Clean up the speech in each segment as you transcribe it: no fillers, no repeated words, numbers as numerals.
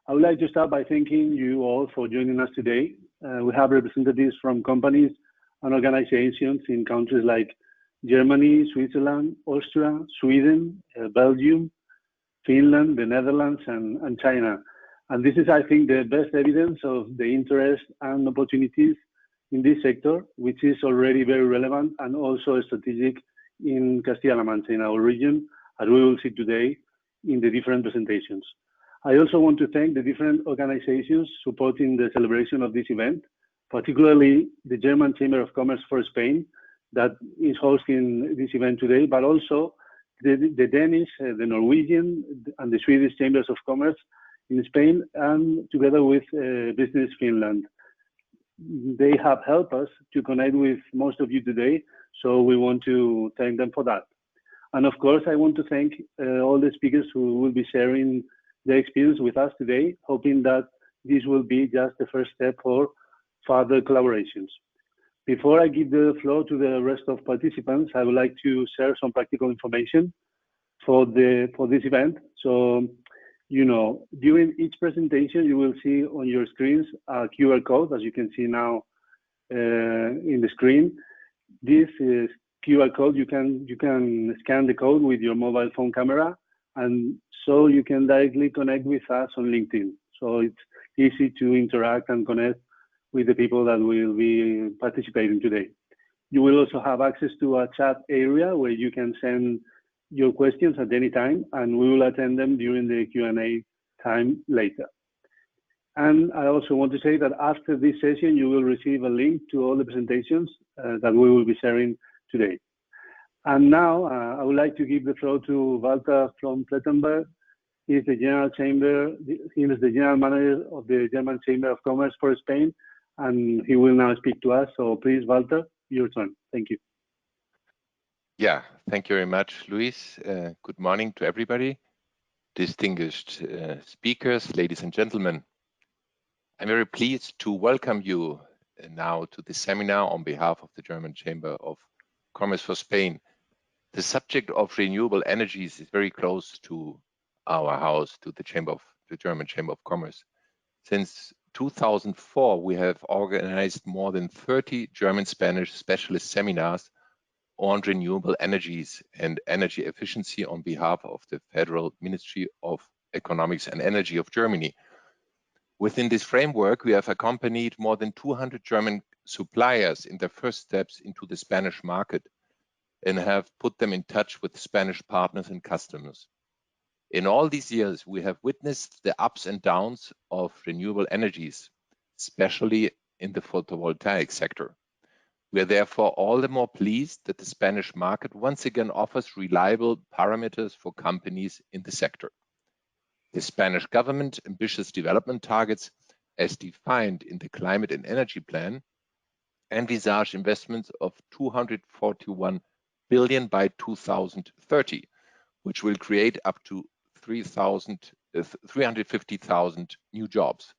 I would like to start by thanking you all for joining us today. We have representatives from companies and organizations in countries like Germany, Switzerland, Austria, Sweden, Belgium, Finland, the Netherlands, and China. And this is, I think, the best evidence of the interest and opportunities in this sector, which is already very relevant and also strategic in Castilla La Mancha, in our region, as we will see today in the different presentations. I also want to thank the different organizations supporting the celebration of this event, particularly the German Chamber of Commerce for Spain that is hosting this event today, but also the Danish, the Norwegian, and the Swedish Chambers of Commerce in Spain, and together with Business Finland. They have helped us to connect with most of you today, so we want to thank them for that. And of course, I want to thank all the speakers who will be sharing their experience with us today, hoping that this will be just the first step for further collaborations. Before I give the floor to the rest of participants, I would like to share some practical information for this event. So, you know, during each presentation, you will see on your screens a QR code, as you can see now in the screen. This is QR code. You can scan the code with your mobile phone camera, and so you can directly connect with us on LinkedIn. So it's easy to interact and connect with the people that will be participating today. You will also have access to a chat area where you can send your questions at any time, and we will attend them during the Q&A time later. And I also want to say that after this session, you will receive a link to all the presentations that we will be sharing today. And now I would like to give the floor to Walther from Plettenberg. He is the General Manager of the German Chamber of Commerce for Spain, and he will now speak to us. So please, Walther, your turn. Thank you. Yeah, thank you very much, Luis. Good morning to everybody, distinguished speakers, ladies and gentlemen. I'm very pleased to welcome you now to this seminar on behalf of the German Chamber of Commerce for Spain. The subject of renewable energies is very close to our house, to the German Chamber of Commerce. Since 2004, we have organized more than 30 German-Spanish specialist seminars on renewable energies and energy efficiency on behalf of the Federal Ministry of Economics and Energy of Germany. Within this framework, we have accompanied more than 200 German suppliers in their first steps into the Spanish market and have put them in touch with Spanish partners and customers. In all these years, we have witnessed the ups and downs of renewable energies, especially in the photovoltaic sector. We are therefore all the more pleased that the Spanish market once again offers reliable parameters for companies in the sector. The Spanish government ambitious development targets, as defined in the Climate and Energy Plan, envisage investments of 241 billion by 2030, which will create up to 350,000 new jobs.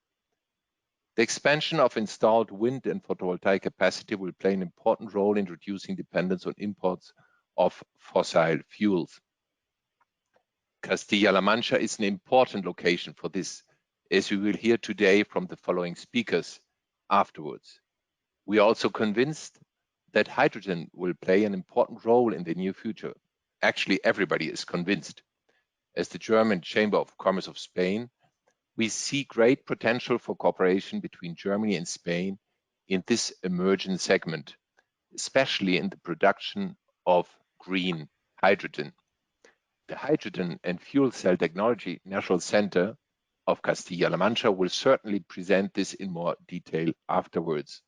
The expansion of installed wind and photovoltaic capacity will play an important role in reducing dependence on imports of fossil fuels. Castilla La Mancha is an important location for this, as we will hear today from the following speakers afterwards. We are also convinced that hydrogen will play an important role in the near future. Actually, everybody is convinced. As the German Chamber of Commerce of Spain, we see great potential for cooperation between Germany and Spain in this emerging segment, especially in the production of green hydrogen. The Hydrogen and Fuel Cell Technology National Center of Castilla La Mancha will certainly present this in more detail afterwards.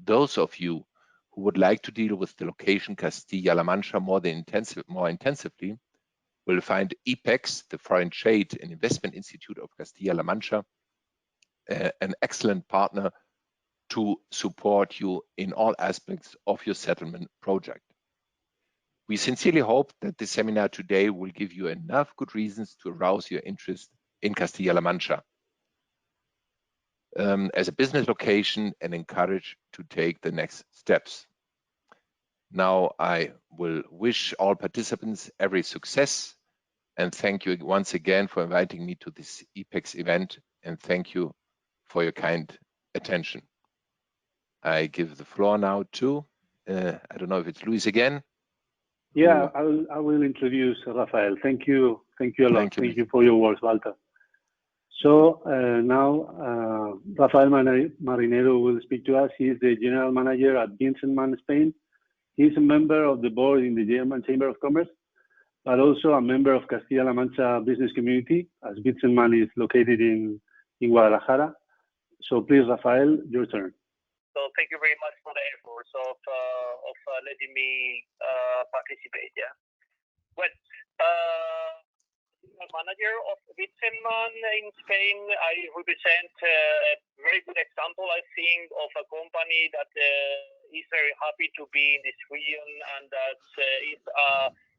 Those of you who would like to deal with the location Castilla La Mancha more intensively will find IPEX, the Foreign Trade and Investment Institute of Castilla La Mancha, an excellent partner to support you in all aspects of your settlement project. We sincerely hope that this seminar today will give you enough good reasons to arouse your interest in Castilla La Mancha as a business location and encourage to take the next steps. Now I will wish all participants every success And thank you once again for inviting me to this IPEX event, and thank you for your kind attention. I give the floor now to, I don't know if it's Luis again. Yeah, I will introduce Rafael. Thank you a lot. Thank you for your words, Walther. So now Rafael Merinero will speak to us. He is the general manager at WITZENMANN, Spain. He is a member of the board in the German Chamber of Commerce, but also a member of Castilla La Mancha business community, as WITZENMANN is located in Guadalajara. So please, Rafael, your turn. So thank you very much for the efforts of letting me participate. Yeah. Well, manager of WITZENMANN in Spain, I represent a very good example, I think, of a company that is very happy to be in this region, and that is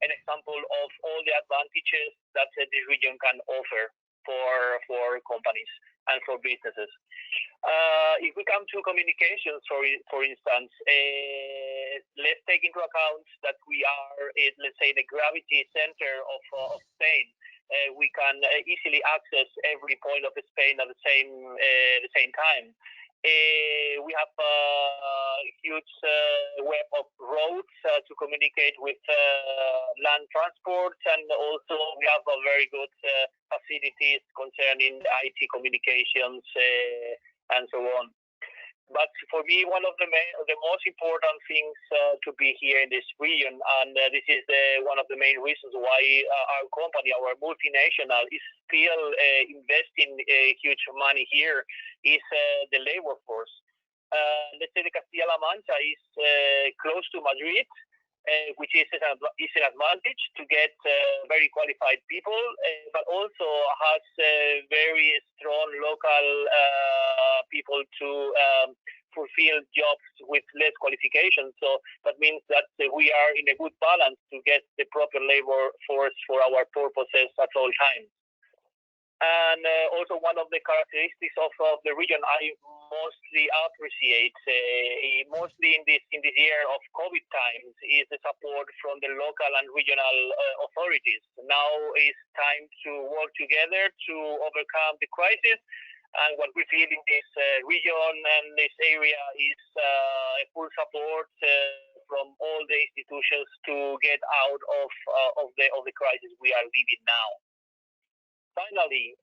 an example of all the advantages that this region can offer for companies and for businesses. If we come to communications, for instance, let's take into account that we are, let's say, the gravity center of Spain. We can easily access every point of Spain at the same time. We have a huge web of roads to communicate with land transport, and also we have a very good facilities concerning IT communications and so on. But for me, one of the most important things to be here in this region, and this is one of the main reasons why our company, our multinational, is still investing huge money here, is the labor force. Let's say the Castilla La Mancha is close to Madrid, which is an advantage to get very qualified people, but also has very strong local people to fulfill jobs with less qualifications. So that means that we are in a good balance to get the proper labor force for our purposes at all times. And also one of the characteristics of the region I mostly appreciate, mostly in this year of COVID times, is the support from the local and regional authorities. Now is time to work together to overcome the crisis, and what we feel in this region and this area is full support from all the institutions to get out of the crisis we are living now. Finally,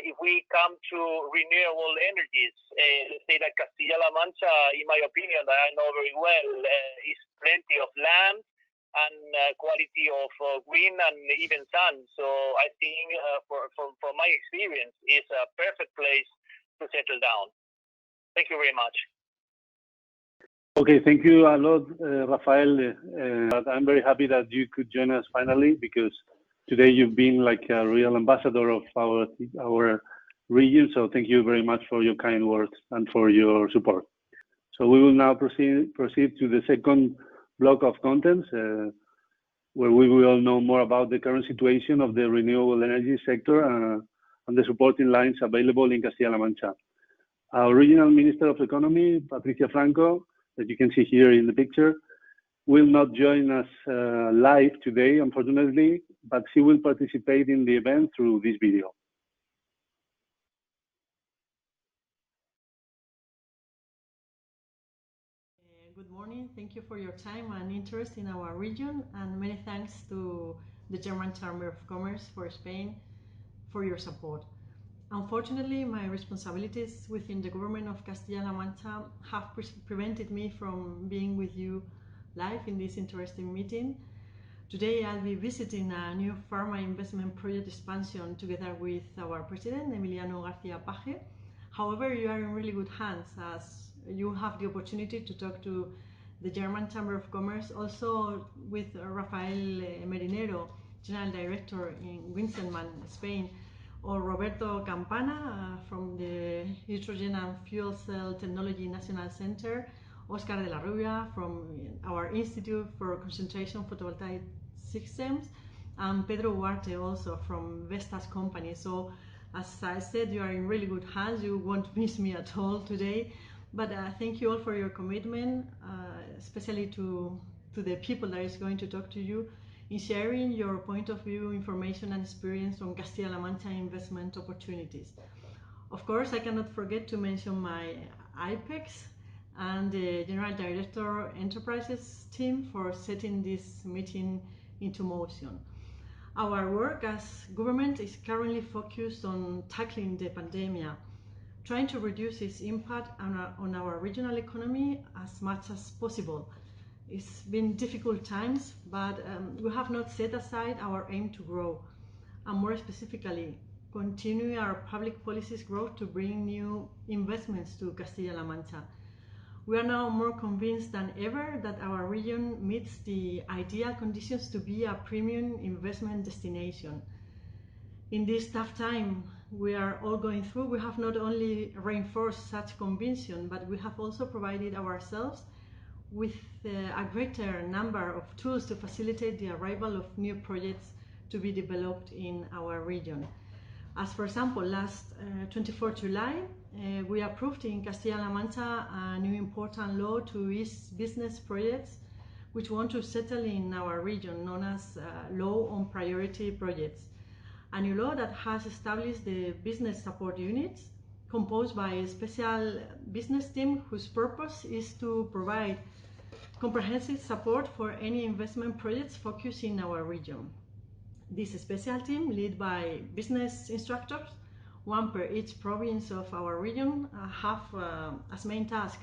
if we come to renewable energies, let's say that Castilla La Mancha, in my opinion, that I know very well, is plenty of land and quality of wind and even sun. So I think, from my experience, it's a perfect place to settle down. Thank you very much. Okay, thank you a lot, Rafael. I'm very happy that you could join us finally, because today you've been like a real ambassador of our region. So thank you very much for your kind words and for your support. So we will now proceed to the second block of contents, where we will know more about the current situation of the renewable energy sector and the supporting lines available in Castilla La Mancha. Our regional Minister of Economy, Patricia Franco, that you can see here in the picture, will not join us live today, unfortunately, but she will participate in the event through this video. Good morning. Thank you for your time and interest in our region, and many thanks to the German Chamber of Commerce for Spain for your support. Unfortunately, my responsibilities within the government of Castilla-La Mancha have prevented me from being with you live in this interesting meeting. Today I'll be visiting a new pharma investment project expansion together with our president, Emiliano García Paje. However, you are in really good hands, as you have the opportunity to talk to the German Chamber of Commerce, also with Rafael Merinero, General Director in WITZENMANN, Spain, or Roberto Campana from the Hydrogen and Fuel Cell Technology National Center, Oscar de la Rubia from our Institute for Concentration Photovoltaic Systems, and Pedro Walther also from Vestas company. So as I said, you are in really good hands. You won't miss me at all today. But thank you all for your commitment, especially to the people that is going to talk to you. in sharing your point of view, information and experience on Castilla La Mancha investment opportunities. Of course, I cannot forget to mention my IPEX and the General Director Enterprises team for setting this meeting into motion. Our work as government is currently focused on tackling the pandemic, trying to reduce its impact on our regional economy as much as possible. It's been difficult times, but we have not set aside our aim to grow, and more specifically, continue our public policies growth to bring new investments to Castilla-La Mancha. We are now more convinced than ever that our region meets the ideal conditions to be a premium investment destination. In this tough time we are all going through, we have not only reinforced such conviction, but we have also provided ourselves with a greater number of tools to facilitate the arrival of new projects to be developed in our region. As for example, last 24 July, we approved in Castilla-La Mancha a new important law to ease business projects which want to settle in our region, known as Law on Priority Projects. A new law that has established the business support units, composed by a special business team whose purpose is to provide comprehensive support for any investment projects focused in our region. This special team, led by business instructors, one per each province of our region, have as main task,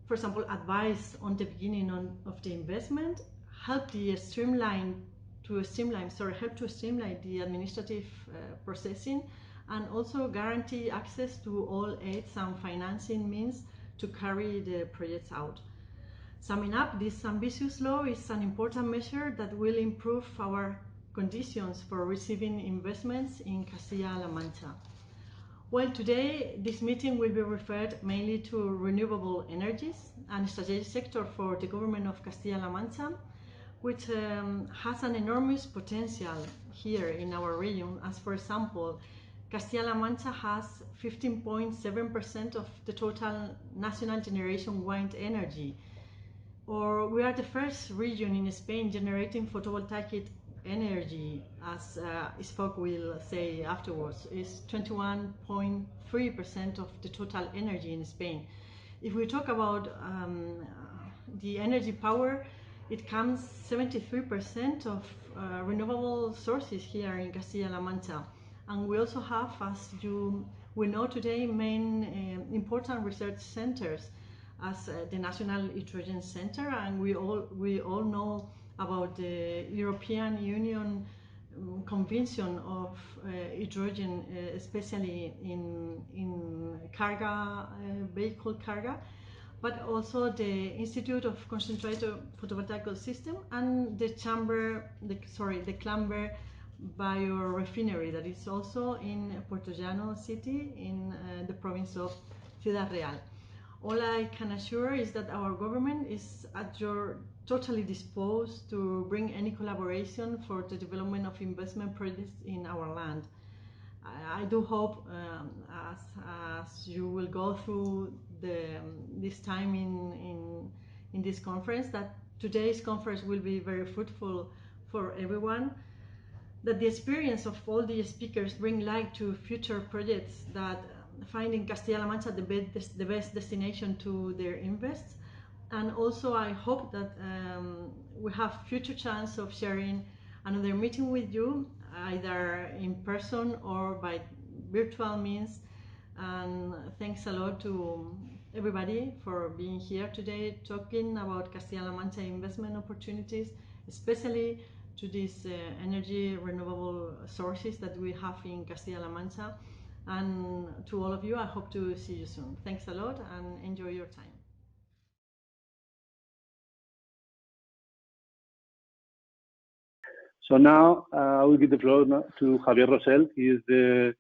for example, advice on the beginning of the investment, help to streamline the administrative processing, and also guarantee access to all aids and financing means to carry the projects out. Summing up, this ambitious law is an important measure that will improve our conditions for receiving investments in Castilla-La Mancha. Well, today this meeting will be referred mainly to renewable energies, a strategic sector for the government of Castilla-La Mancha, which has an enormous potential here in our region. As for example, Castilla-La Mancha has 15.7% of the total national generation wind energy, or we are the first region in Spain generating photovoltaic energy, as ISFOC will say afterwards, is 21.3% of the total energy in Spain. If we talk about the energy power, it comes 73% of renewable sources here in Castilla-La Mancha. And we also have, as we know today, main important research centers as the National Hydrogen Center, and we all know about the European Union Convention of hydrogen, especially in vehicle carga, but also the Institute of Concentrated Photovoltaic System and the Clamber biorefinery that is also in Puerto Llano city in the province of Ciudad Real. All I can assure is that our government is at your totally disposed to bring any collaboration for the development of investment projects in our land. I do hope, as you will go through this time in this conference, that today's conference will be very fruitful for everyone, that the experience of all the speakers bring light to future projects that find in Castilla-La Mancha the best destination to their invests. And also I hope that we have future chance of sharing another meeting with you, either in person or by virtual means. And thanks a lot to everybody for being here today talking about Castilla-La Mancha investment opportunities, especially to these energy renewable sources that we have in Castilla-La Mancha. And to all of you, I hope to see you soon. Thanks a lot and enjoy your time. So now I will give the floor to Javier Rosell. He is the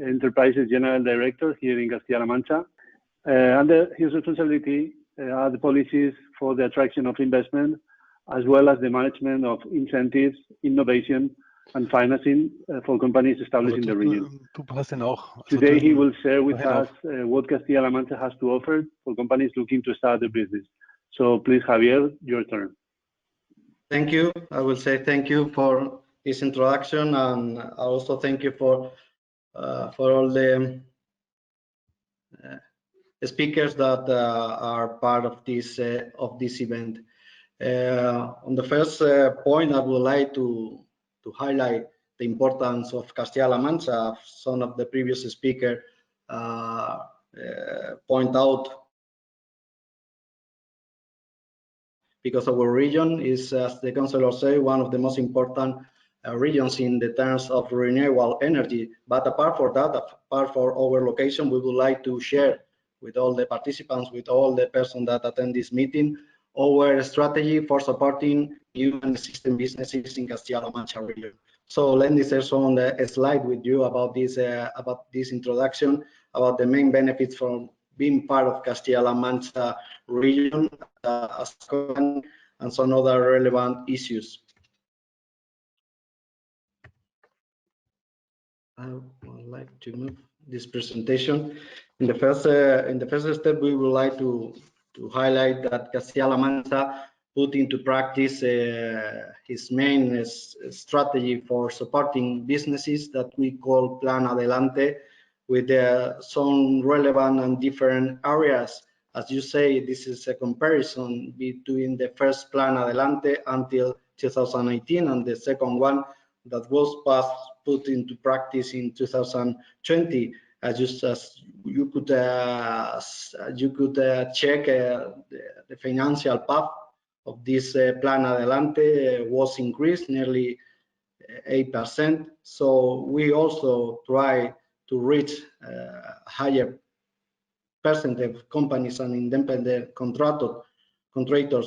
Enterprises General Director here in Castilla-La Mancha. Under his responsibility are the policies for the attraction of investment, as well as the management of incentives, innovation, and financing for companies established in the region. Today he will share with us what Castilla-La Mancha has to offer for companies looking to start a business. So please, Javier, your turn. Thank you. I will say thank you for this introduction, and I also thank you for all the speakers that are part of this event. On the first point, I would like to highlight the importance of Castilla La Mancha. Some of the previous speakers point out, because our region is, as the councillor said, one of the most important regions in the terms of renewable energy. But apart from that, apart from our location, we would like to share with all the participants, with all the persons that attend this meeting, our strategy for supporting new and existing businesses in Castilla La Mancha region. So let me share on a slide with you about this introduction, about the main benefits from being part of Castilla La Mancha region and some other relevant issues. I would like to move this presentation. In the first step, we would like to highlight that Castilla La Mancha put into practice his main strategy for supporting businesses that we call Plan Adelante, with some relevant and different areas. As you say, this is a comparison between the first Plan Adelante until 2018 and the second one that was put into practice in 2020. As you could check the financial path of this Plan Adelante was increased nearly 8%. So we also try to reach higher percentage of companies and independent contractors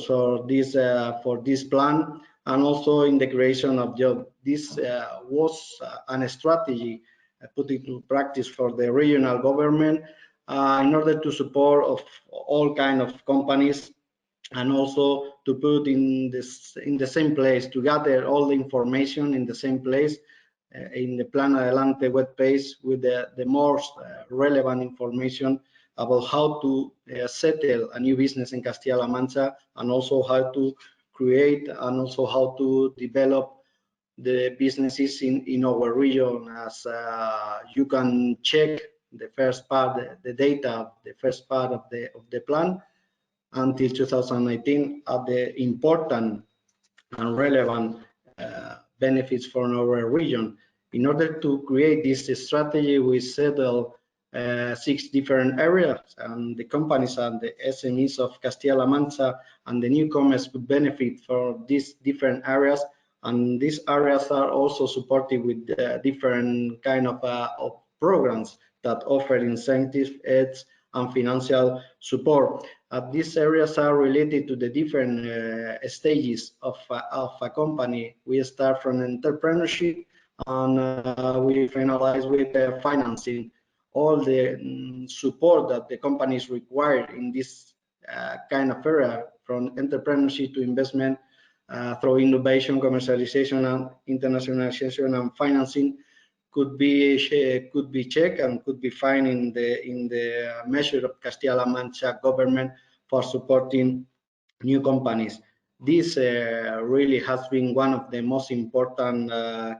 for this plan, and also in the creation of jobs. This was a strategy put into practice for the regional government in order to support of all kind of companies, and also to put in the same place, to gather all the information in the same place in the Plan Adelante web page, with the most relevant information about how to settle a new business in Castilla La Mancha, and also how to create and also how to develop the businesses in our region. As you can check the first part, the data, the first part of the plan until 2019 are the important and relevant benefits for our region. In order to create this strategy, we settled 6 different areas, and the companies and the SMEs of Castilla La Mancha and the newcomers could benefit from these different areas. And these areas are also supported with different kind of programs that offer incentives, aids, and financial support. These areas are related to the different stages of a company. We start from entrepreneurship, and we finalize with financing. All the support that the companies require in this kind of area, from entrepreneurship to investment, through innovation, commercialization, and internationalization and financing, could be checked and could be found in the measure of Castilla La Mancha government for supporting new companies. This really has been one of the most important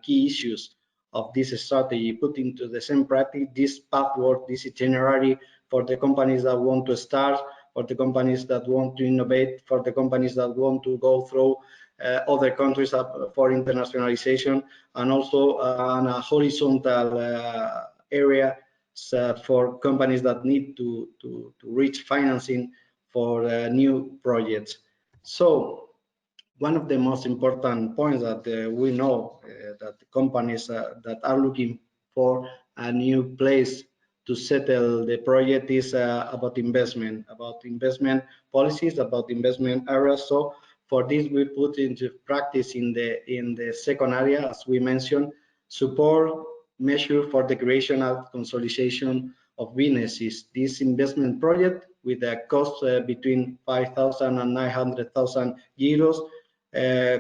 key issues of this strategy, put into the same practice this pathway, this itinerary for the companies that want to start, for the companies that want to innovate, for the companies that want to go through other countries for internationalization, and also on a horizontal area for companies that need to reach financing for new projects. So one of the most important points that we know that companies that are looking for a new place to settle the project is about investment policies, about investment areas. So for this, we put into practice in the second area, as we mentioned, support measure for the creation and consolidation of businesses. This investment project, with a cost between 5,000 and 900,000 euros,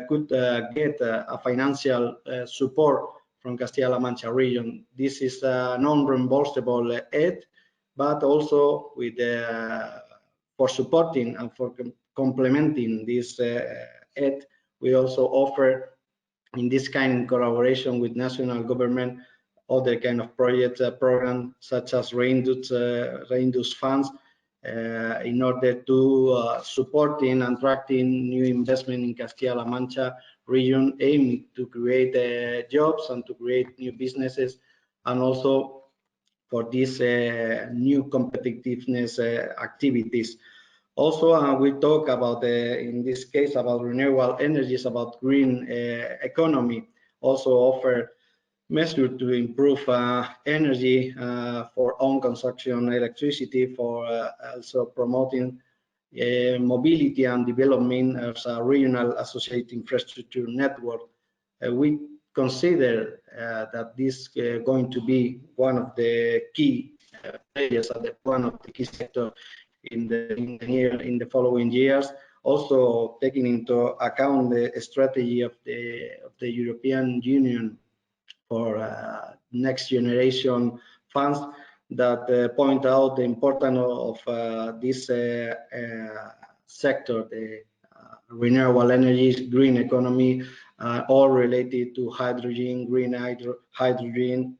could get a financial support from Castilla-La Mancha region. This is a non-reimbursable aid, but also with for supporting and for complementing this aid, We also offer in this kind of collaboration with national government other kind of projects, programs such as reduced funds in order to supporting and attracting new investment in Castilla La Mancha region, aiming to create jobs and to create new businesses, and also for these new competitiveness activities. Also, we talk about, in this case, about renewable energies, about green economy, also offer measures to improve energy for own consumption electricity, for also promoting mobility and development as a regional associated infrastructure network. We consider that this is going to be one of the key players and one of the key sectors in the following years. Also taking into account the strategy of the European Union for next generation funds that point out the importance of this sector, the renewable energies, green economy, all related to hydrogen, green hydrogen,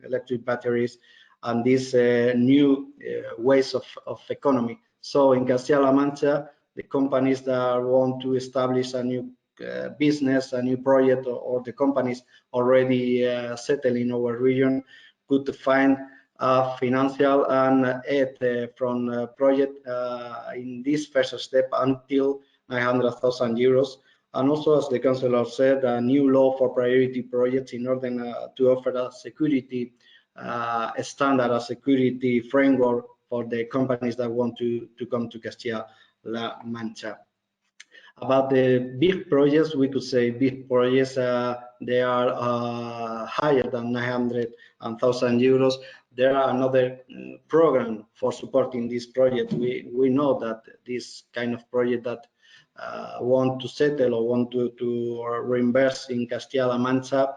electric batteries, and these new ways of economy. So in Castilla La Mancha, the companies that want to establish a new business, a new project, or the companies already settled in our region could find financial and aid from project in this first step until 900,000 euros. And also, as the councillor said, a new law for priority projects in order to offer a security standard, a security framework for the companies that want to come to Castilla La Mancha. About the big projects, we could say big projects, they are higher than 900,000 euros. There are another program for supporting this project. We know that this kind of project that want to settle or want to reimburse in Castilla La Mancha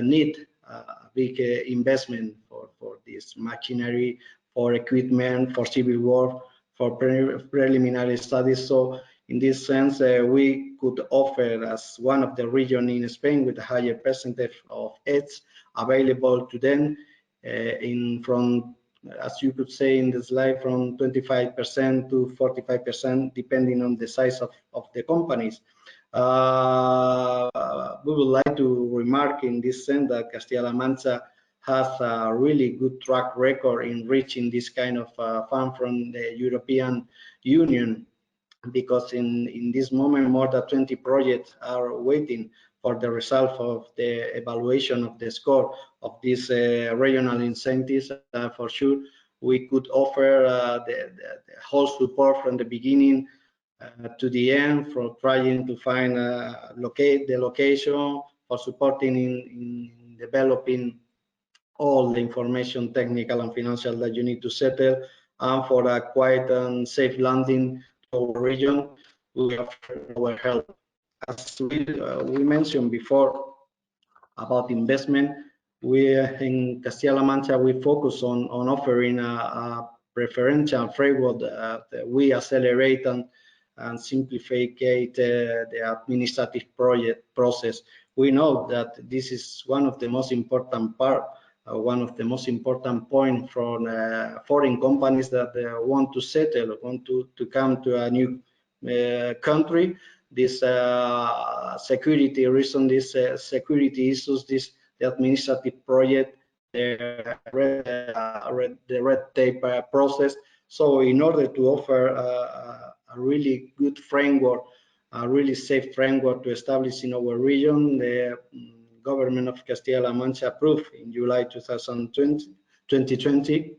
need a big investment for this machinery, for equipment, for civil work, for preliminary studies. So in this sense, we could offer as one of the regions in Spain with a higher percentage of aids available to them from, as you could say in the slide, from 25% to 45%, depending on the size of the companies. We would like to remark in this sense that Castilla La Mancha has a really good track record in reaching this kind of fund from the European Union, because in this moment more than 20 projects are waiting for the result of the evaluation of the score of these regional incentives. For sure, we could offer the whole support from the beginning to the end, for trying to find the location, for supporting in developing all the information, technical and financial, that you need to settle, and for a quiet and safe landing to our region. We offer our help. As we mentioned before about investment, we in Castilla La Mancha, we focus on offering a preferential framework that we accelerate and simplify the administrative process. We know that this is one of the most important one of the most important points from foreign companies that want to settle, want to come to a new country. This security reason, this security issues, the administrative project, the red tape process. So in order to offer a really good framework, a really safe framework to establish in our region, the government of Castilla La Mancha approved in July 2020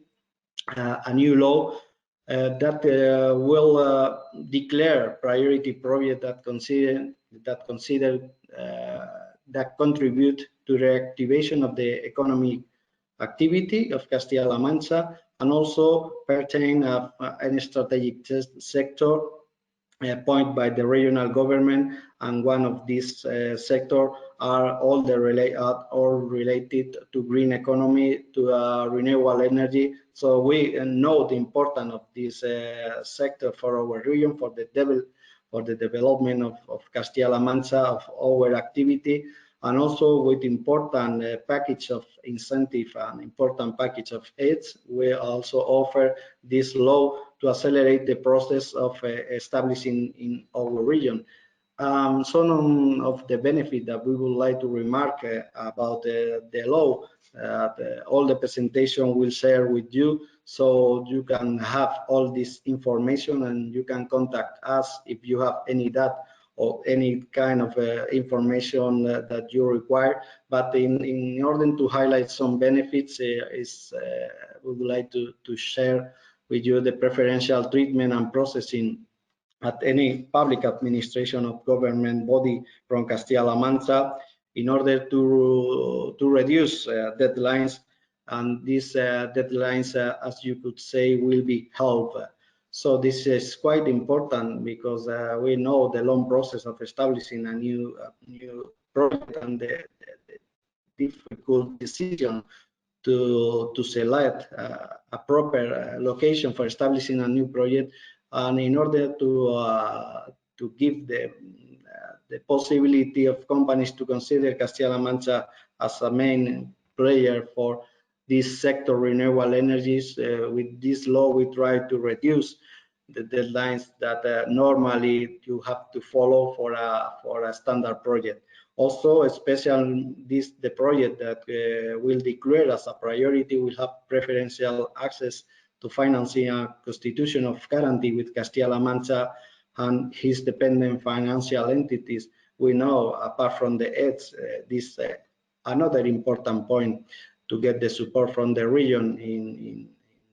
a new law that will declare priority project that contribute to the activation of the economic activity of Castilla La Mancha, and also pertain any strategic sector appointed by the regional government. And one of these sector are all related to green economy, to renewable energy. So we know the importance of this sector for our region, for the for the development of Castilla La Mancha, of our activity, and also with important package of incentive and important package of aids. We also offer this law to accelerate the process of establishing in our region. Some of the benefit that we would like to remark about the law, all the presentation will share with you, so you can have all this information and you can contact us if you have any doubt or any kind of information that you require. But in order to highlight some benefits, we would like to share with you the preferential treatment and processing at any public administration of government body from Castilla-La Mancha in order to reduce deadlines, and these deadlines, as you could say, will be helped. So this is quite important because we know the long process of establishing a new project and the difficult decision to select a proper location for establishing a new project. And in order to give the possibility of companies to consider Castilla-La Mancha as a main player for this sector, renewable energies, with this law we try to reduce the deadlines that normally you have to follow for a standard project. Also, especially the project that will declare as a priority will have preferential access to financing a constitution of guarantee with Castilla-La Mancha and his dependent financial entities. We know, apart from the aids, this another important point to get the support from the region in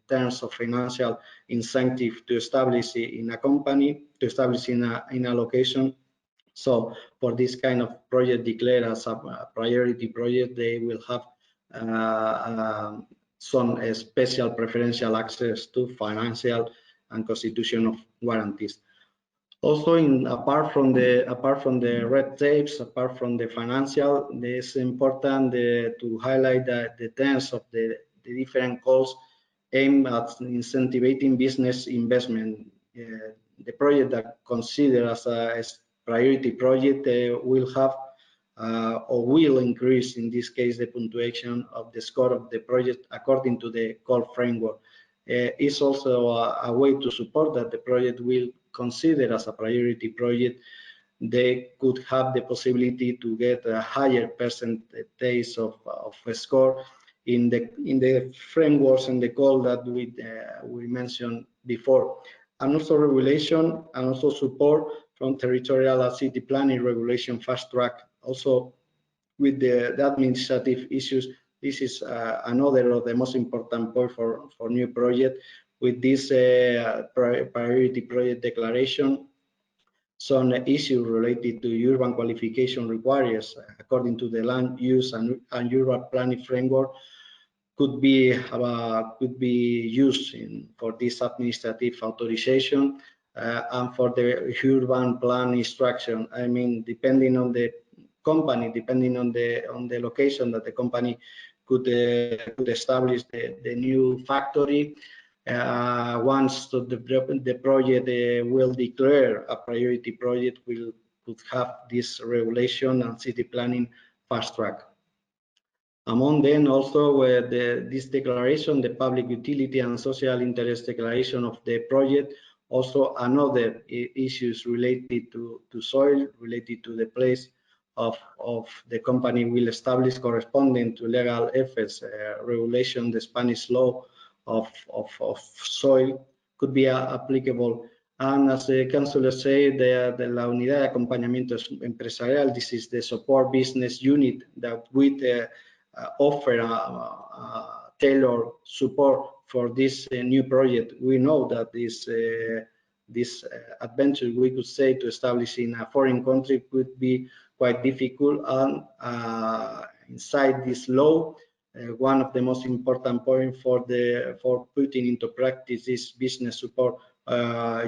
terms of financial incentive to establish in a company, to establish in a location. So for this kind of project declared as a priority project, they will have some special preferential access to financial and constitutional guarantees. Also, apart from the red tapes, apart from the financial, it's important to highlight that the terms of the different calls aimed at incentivizing business investment. The project that considered as a priority project will have or will increase, in this case, the punctuation of the score of the project according to the call framework. It's also a way to support that the project will consider as a priority project. They could have the possibility to get a higher percentage of a score in the frameworks and the call that we mentioned before, and also regulation and also support from territorial and city planning regulation fast track. Also, with the administrative issues, this is another of the most important point for new project. With this priority project declaration, some issues related to urban qualification requires, according to the land use and urban planning framework, could be used for this administrative authorization and for the urban plan instruction. I mean, depending on the company, depending on the location that the company could establish the new factory. Once the project will declare a priority project, could have this regulation and city planning fast track. Among them also this declaration, the public utility and social interest declaration of the project, also another issues related to soil, related to the place of the company will establish corresponding to legal effects regulation, the Spanish law of soil could be applicable. And as the councillor said, la unidad de acompañamiento empresarial, this is the support business unit that would offer tailored support for this new project. We know that this adventure, we could say, to establish in a foreign country could be quite difficult, and inside this law, one of the most important points for putting into practice this business support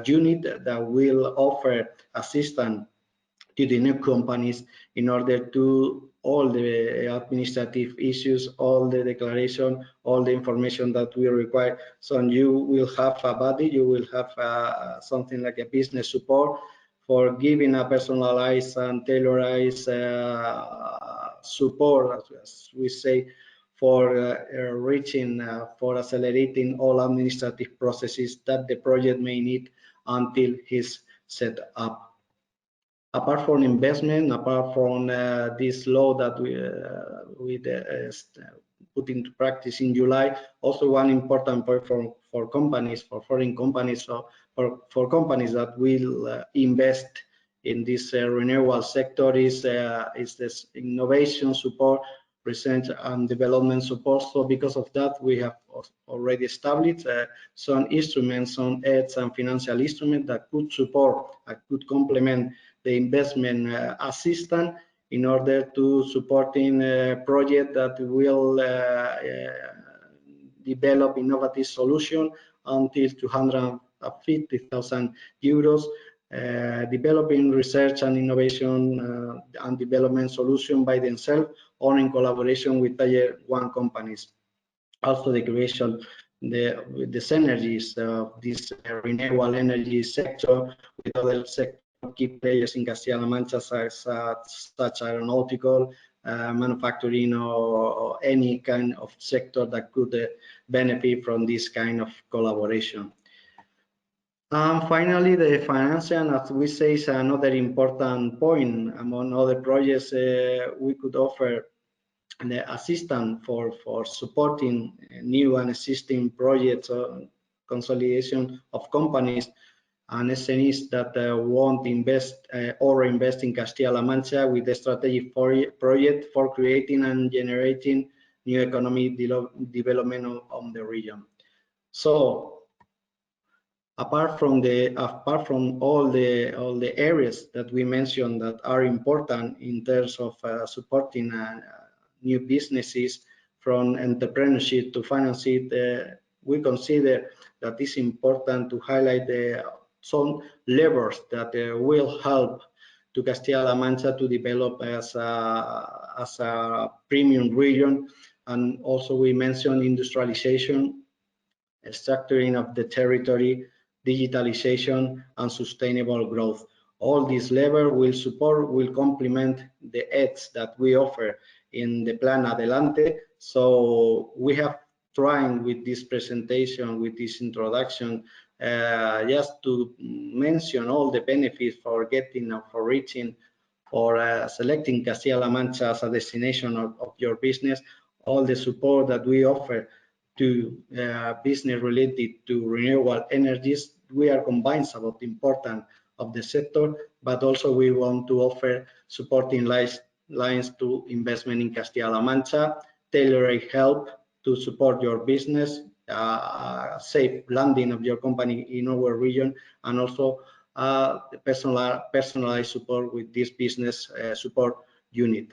unit that will offer assistance to the new companies in order to all the administrative issues, all the declaration, all the information that we require. So you will have a body, you will have something like a business support for giving a personalized and tailored support, as we say, for reaching, for accelerating all administrative processes that the project may need until it's set up. Apart from investment, apart from this law that we put into practice in July, also one important point for companies, for foreign companies, so for companies that will invest in this renewable sector is this innovation support, research and development support. So because of that, we have already established some instruments, some aids and financial instruments that could support, could complement the investment assistance in order to supporting a project that will develop innovative solution until 250,000 euros, developing research and innovation and development solution by themselves or in collaboration with Tier 1 companies. Also the creation, the synergies of this renewable energy sector with other sectors, key players in Castilla La Mancha, such aeronautical, manufacturing, or any kind of sector that could benefit from this kind of collaboration. Finally, the financing, as we say, is another important point. Among other projects, we could offer the assistance for supporting new and existing projects, consolidation of companies and SMEs that want invest or invest in Castilla La Mancha with a strategic project for creating and generating new economic development on the region. So apart from all the areas that we mentioned that are important in terms of supporting new businesses, from entrepreneurship to financing, we consider that it's important to highlight some levers that will help to Castilla La Mancha to develop as a premium region. And also we mentioned industrialization, structuring of the territory, digitalization, and sustainable growth. All these levers will complement the aids that we offer in the Plan Adelante. So we have tried with this presentation, with this introduction, just to mention all the benefits for getting or for reaching or selecting Castilla La Mancha as a destination of your business, all the support that we offer to business related to renewable energies. We are convinced about the importance of the sector, but also we want to offer supporting lines to investment in Castilla La Mancha, tailored help to support your business, safe landing of your company in our region, and also personalized support with this business support unit.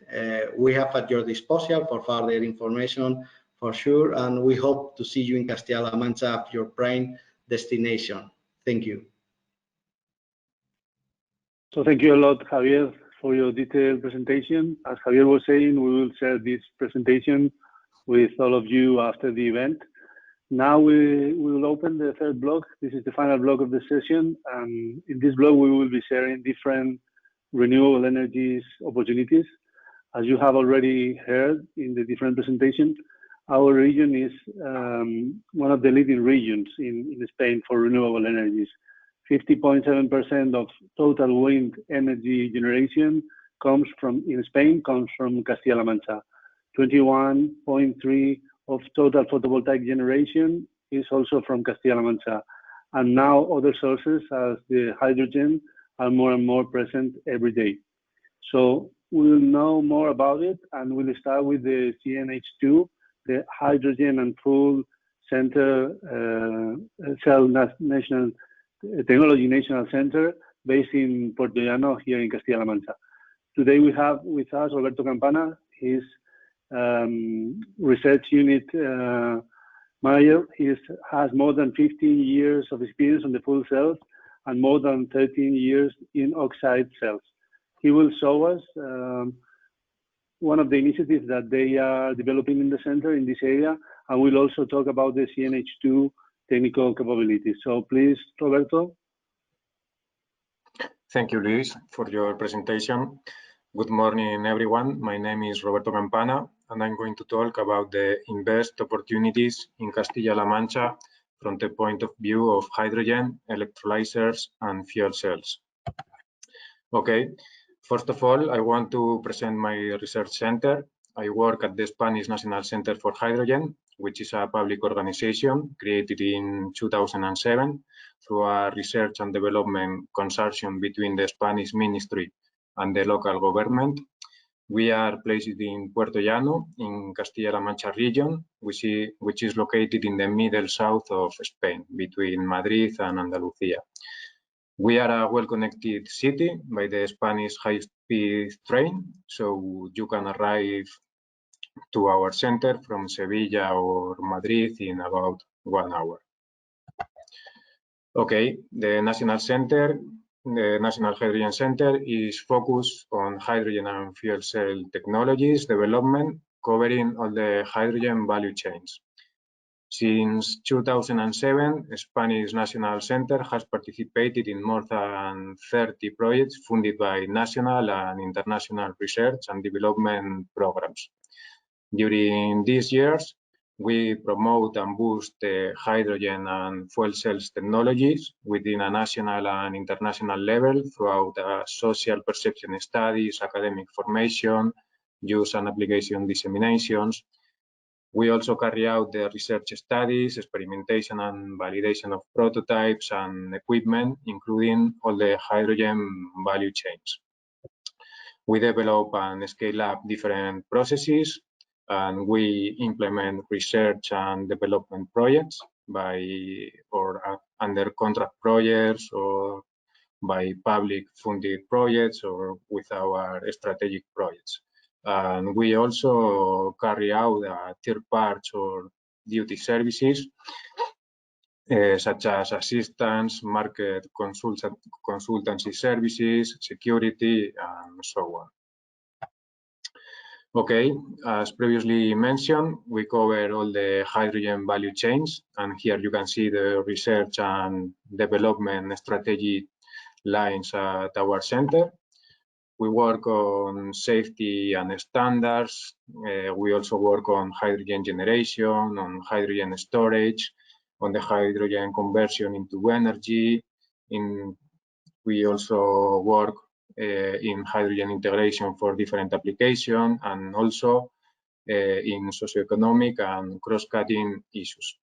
We have at your disposal for further information for sure, and we hope to see you in Castilla La Mancha, your prime destination. Thank you. So thank you a lot, Javier, for your detailed presentation. As Javier was saying, we will share this presentation with all of you after the event. Now we will open the third block. This is the final block of the session. And in this block, we will be sharing different renewable energies opportunities. As you have already heard in the different presentations, our region is one of the leading regions in Spain for renewable energies. 50.7% of total wind energy generation in Spain comes from Castilla La Mancha. 21.3% of total photovoltaic generation is also from Castilla La Mancha. And now other sources as the hydrogen are more and more present every day. So we'll know more about it, and we'll start with the CNH2, the Hydrogen and Fuel Cell National Technology National Center based in Puerto Llano here in Castilla La Mancha. Today we have with us Roberto Campana, his research unit manager. He has more than 15 years of experience on the fuel cells and more than 13 years in oxide cells. He will show us one of the initiatives that they are developing in the center in this area, and we'll also talk about the CNH2 technical capabilities. So please, Roberto. Thank you, Luis, for your presentation. Good morning, everyone. My name is Roberto Campana, and I'm going to talk about the invest opportunities in Castilla-La Mancha from the point of view of hydrogen, electrolyzers, and fuel cells. Okay, first of all, I want to present my research center. I work at the Spanish National Center for Hydrogen, which is a public organization created in 2007 through a research and development consortium between the Spanish Ministry and the local government. We are placed in Puerto Llano in Castilla-La Mancha region, which is located in the middle south of Spain, between Madrid and Andalusia. We are a well-connected city by the Spanish high-speed train, so you can arrive to our center from Sevilla or Madrid in about 1 hour. Okay, the National Hydrogen Center is focused on hydrogen and fuel cell technologies development, covering all the hydrogen value chains. Since 2007, Spanish National Center has participated in more than 30 projects funded by national and international research and development programs. During these years, we promote and boost the hydrogen and fuel cells technologies within a national and international level throughout social perception studies, academic formation, use and application disseminations. We also carry out the research studies, experimentation and validation of prototypes and equipment, including all the hydrogen value chains. We develop and scale up different processes, and we implement research and development projects under contract projects or by public funded projects or with our strategic projects. And we also carry out third parts or duty services such as assistance, market consultancy services, security, and so on. Okay, as previously mentioned, we cover all the hydrogen value chains, and here you can see the research and development strategy lines at our center. We work on safety and standards. We also work on hydrogen generation, on hydrogen storage, on the hydrogen conversion into energy. We also work in hydrogen integration for different applications, and also in socioeconomic and cross-cutting issues.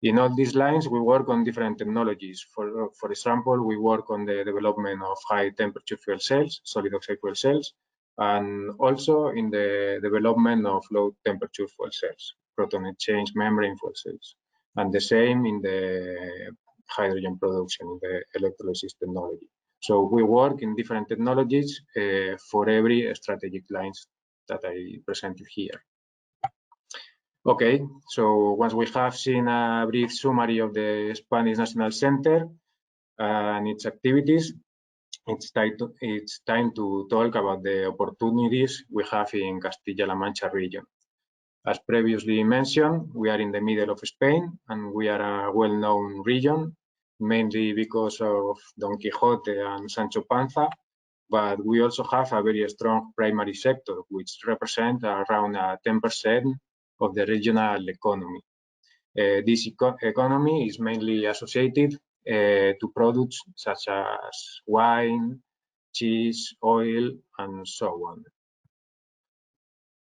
In all these lines, we work on different technologies. For example, we work on the development of high-temperature fuel cells, solid oxide fuel cells, and also in the development of low-temperature fuel cells, proton exchange membrane fuel cells, and the same in the hydrogen production, in the electrolysis technology. So we work in different technologies for every strategic lines that I presented here. Okay, so once we have seen a brief summary of the Spanish National Center and its activities, it's time to talk about the opportunities we have in Castilla-La Mancha region. As previously mentioned, we are in the middle of Spain, and we are a well-known region, mainly because of Don Quixote and Sancho Panza, but we also have a very strong primary sector, which represents around 10% of the regional economy. This economy is mainly associated to products such as wine, cheese, oil, and so on.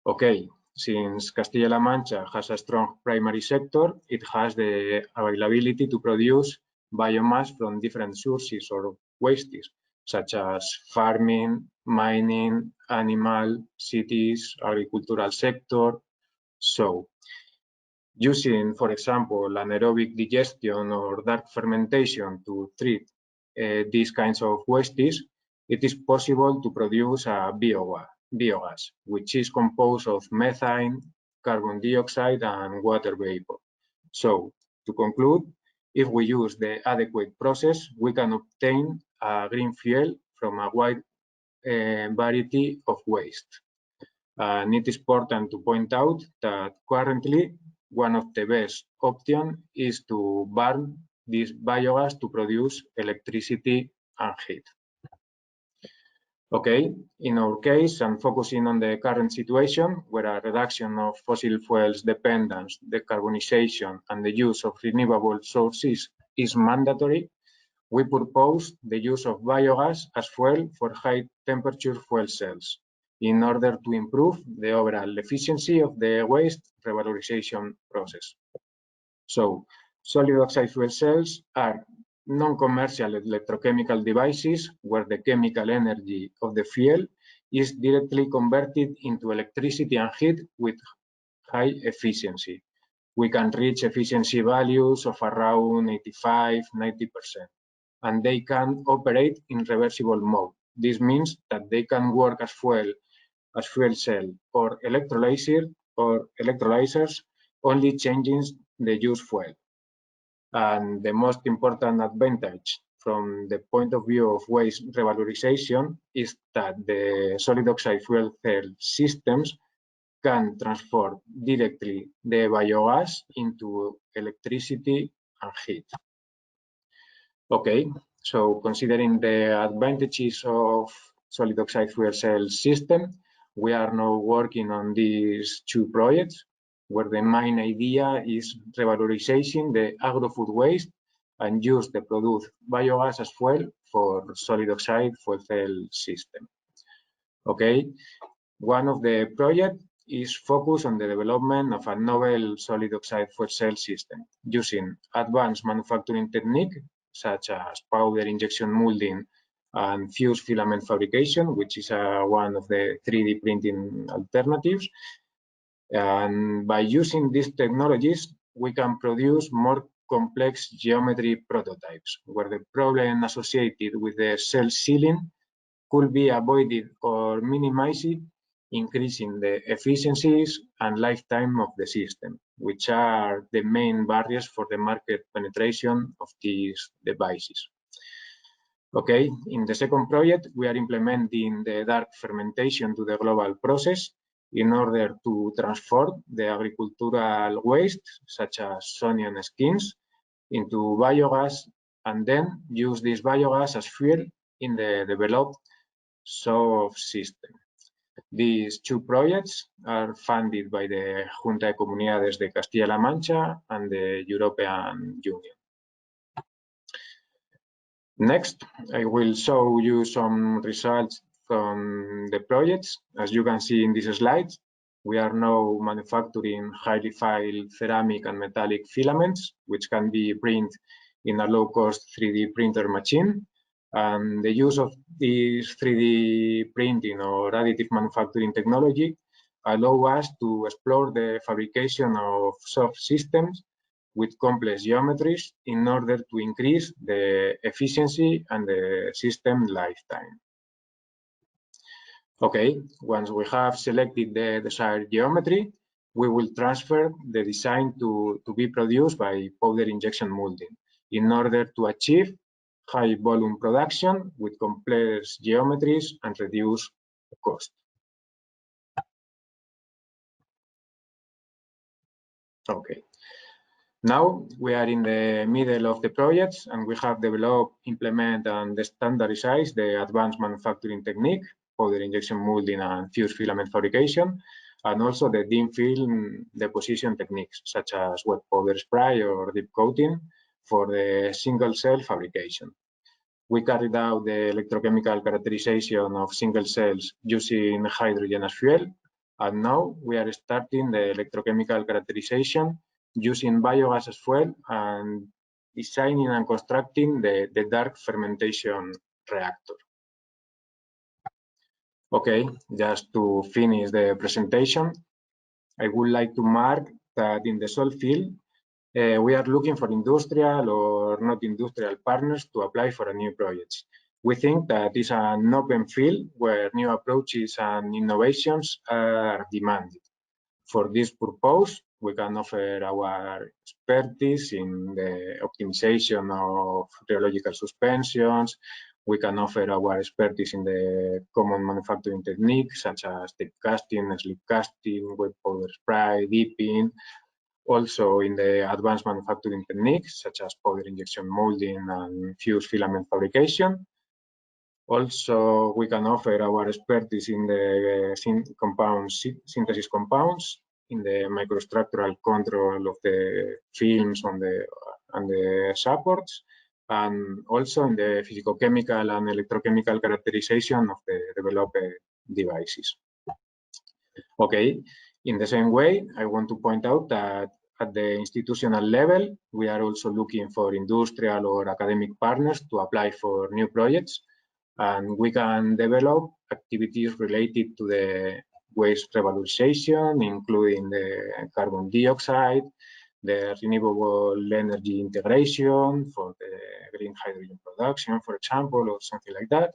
Okay, since Castilla-La Mancha has a strong primary sector, it has the availability to produce biomass from different sources or wastes, such as farming, mining, animal, cities, agricultural sector. So, using, for example, anaerobic digestion or dark fermentation to treat these kinds of wastes, it is possible to produce a biogas, which is composed of methane, carbon dioxide, and water vapor. So, to conclude, if we use the adequate process, we can obtain a green fuel from a wide variety of waste. And it is important to point out that currently one of the best options is to burn this biogas to produce electricity and heat. Okay, in our case, and focusing on the current situation, where a reduction of fossil fuels dependence, decarbonization, and the use of renewable sources is mandatory, we propose the use of biogas as fuel for high-temperature fuel cells in order to improve the overall efficiency of the waste revalorization process. So, solid oxide fuel cells are non-commercial electrochemical devices where the chemical energy of the fuel is directly converted into electricity and heat with high efficiency. We can reach efficiency values of around 85–90%, and they can operate in reversible mode. This means that they can work as fuel cell or electrolyzers, only changing the used fuel. And the most important advantage from the point of view of waste revalorization is that the solid oxide fuel cell systems can transform directly the biogas into electricity and heat. Okay, so considering the advantages of solid oxide fuel cell system, we are now working on these two projects where the main idea is revalorization the agro-food waste and use the produced biogas as fuel for solid oxide fuel cell system. Okay, one of the projects is focused on the development of a novel solid oxide fuel cell system using advanced manufacturing technique such as powder injection molding and fused filament fabrication, which is one of the 3D printing alternatives. And by using these technologies, we can produce more complex geometry prototypes where the problem associated with the cell sealing could be avoided or minimized, increasing the efficiencies and lifetime of the system, which are the main barriers for the market penetration of these devices. Okay, in the second project, we are implementing the dark fermentation to the global process in order to transform the agricultural waste, such as onion skins, into biogas, and then use this biogas as fuel in the developed SOF system. These two projects are funded by the Junta de Comunidades de Castilla La Mancha and the European Union. Next, I will show you some results from the projects. As you can see in this slide, we are now manufacturing highly fine ceramic and metallic filaments, which can be printed in a low-cost 3D printer machine. And the use of this 3D printing or additive manufacturing technology allow us to explore the fabrication of soft systems with complex geometries in order to increase the efficiency and the system lifetime. Okay, once we have selected the desired geometry, we will transfer the design to be produced by powder injection molding in order to achieve high volume production with complex geometries and reduce the cost. Okay. Now we are in the middle of the projects and we have developed, implement and standardize the advanced manufacturing technique, powder injection molding and fused filament fabrication, and also the thin film deposition techniques such as wet powder spray or deep coating for the single cell fabrication. We carried out the electrochemical characterization of single cells using hydrogen as fuel, and now we are starting the electrochemical characterization using biogas as fuel and designing and constructing the dark fermentation reactor. Okay, just to finish the presentation, I would like to mark that in the salt field, we are looking for industrial or not industrial partners to apply for a new project. We think that it's an open field where new approaches and innovations are demanded. For this purpose, we can offer our expertise in the optimization of rheological suspensions. We can offer our expertise in the common manufacturing techniques such as tape casting, slip casting, wet powder spray, dipping. Also in the advanced manufacturing techniques such as powder injection molding and fused filament fabrication. Also, we can offer our expertise in the synthesis compounds, in the microstructural control of the films and the supports, and also in the physicochemical and electrochemical characterization of the developed devices. Okay, in the same way, I want to point out that at the institutional level, we are also looking for industrial or academic partners to apply for new projects, and we can develop activities related to the waste revalorization, including the carbon dioxide, the renewable energy integration for the green hydrogen production, for example, or something like that.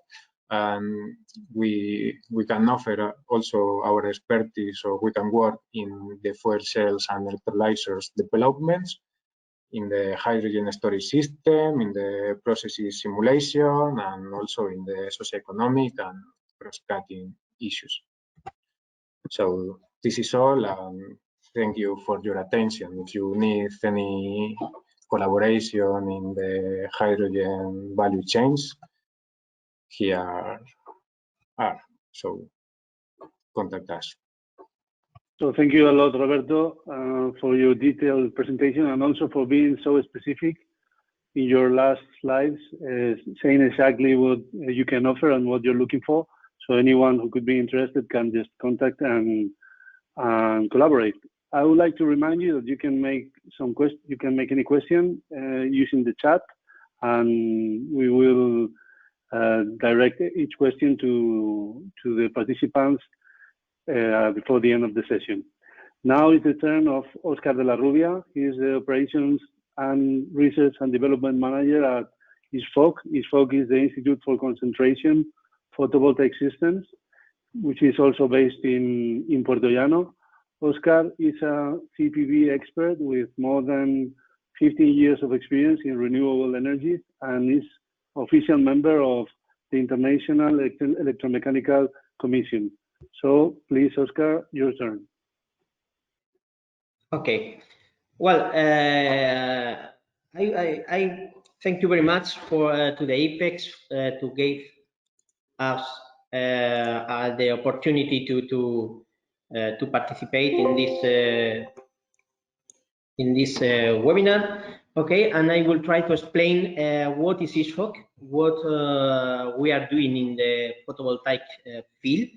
And we can offer also our expertise, or we can work in the fuel cells and electrolyzers developments, in the hydrogen storage system, in the processes simulation, and also in the socioeconomic and cross-cutting issues. So this is all, and thank you for your attention. If you need any collaboration in the hydrogen value chains, here are, so contact us. So thank you a lot, Roberto, for your detailed presentation, and also for being so specific in your last slides, saying exactly what you can offer and what you're looking for. So anyone who could be interested can just contact and collaborate. I would like to remind you that you can make some questions. You can make any question using the chat, and we will direct each question to the participants before the end of the session. Now is the turn of Oscar de la Rubia. He is the Operations and Research and Development Manager at ISFOC. ISFOC is the Institute for Concentration Photovoltaic Systems, which is also based in Puerto Llano. Oscar is a CPV expert with more than 15 years of experience in renewable energies and is official member of the International Electromechanical Commission. So please, Oscar, your turn. Okay. Well, I thank you very much for to the IPEX to give us the opportunity to participate in this webinar. Okay, and I will try to explain what is ISFOC, what we are doing in the photovoltaic field.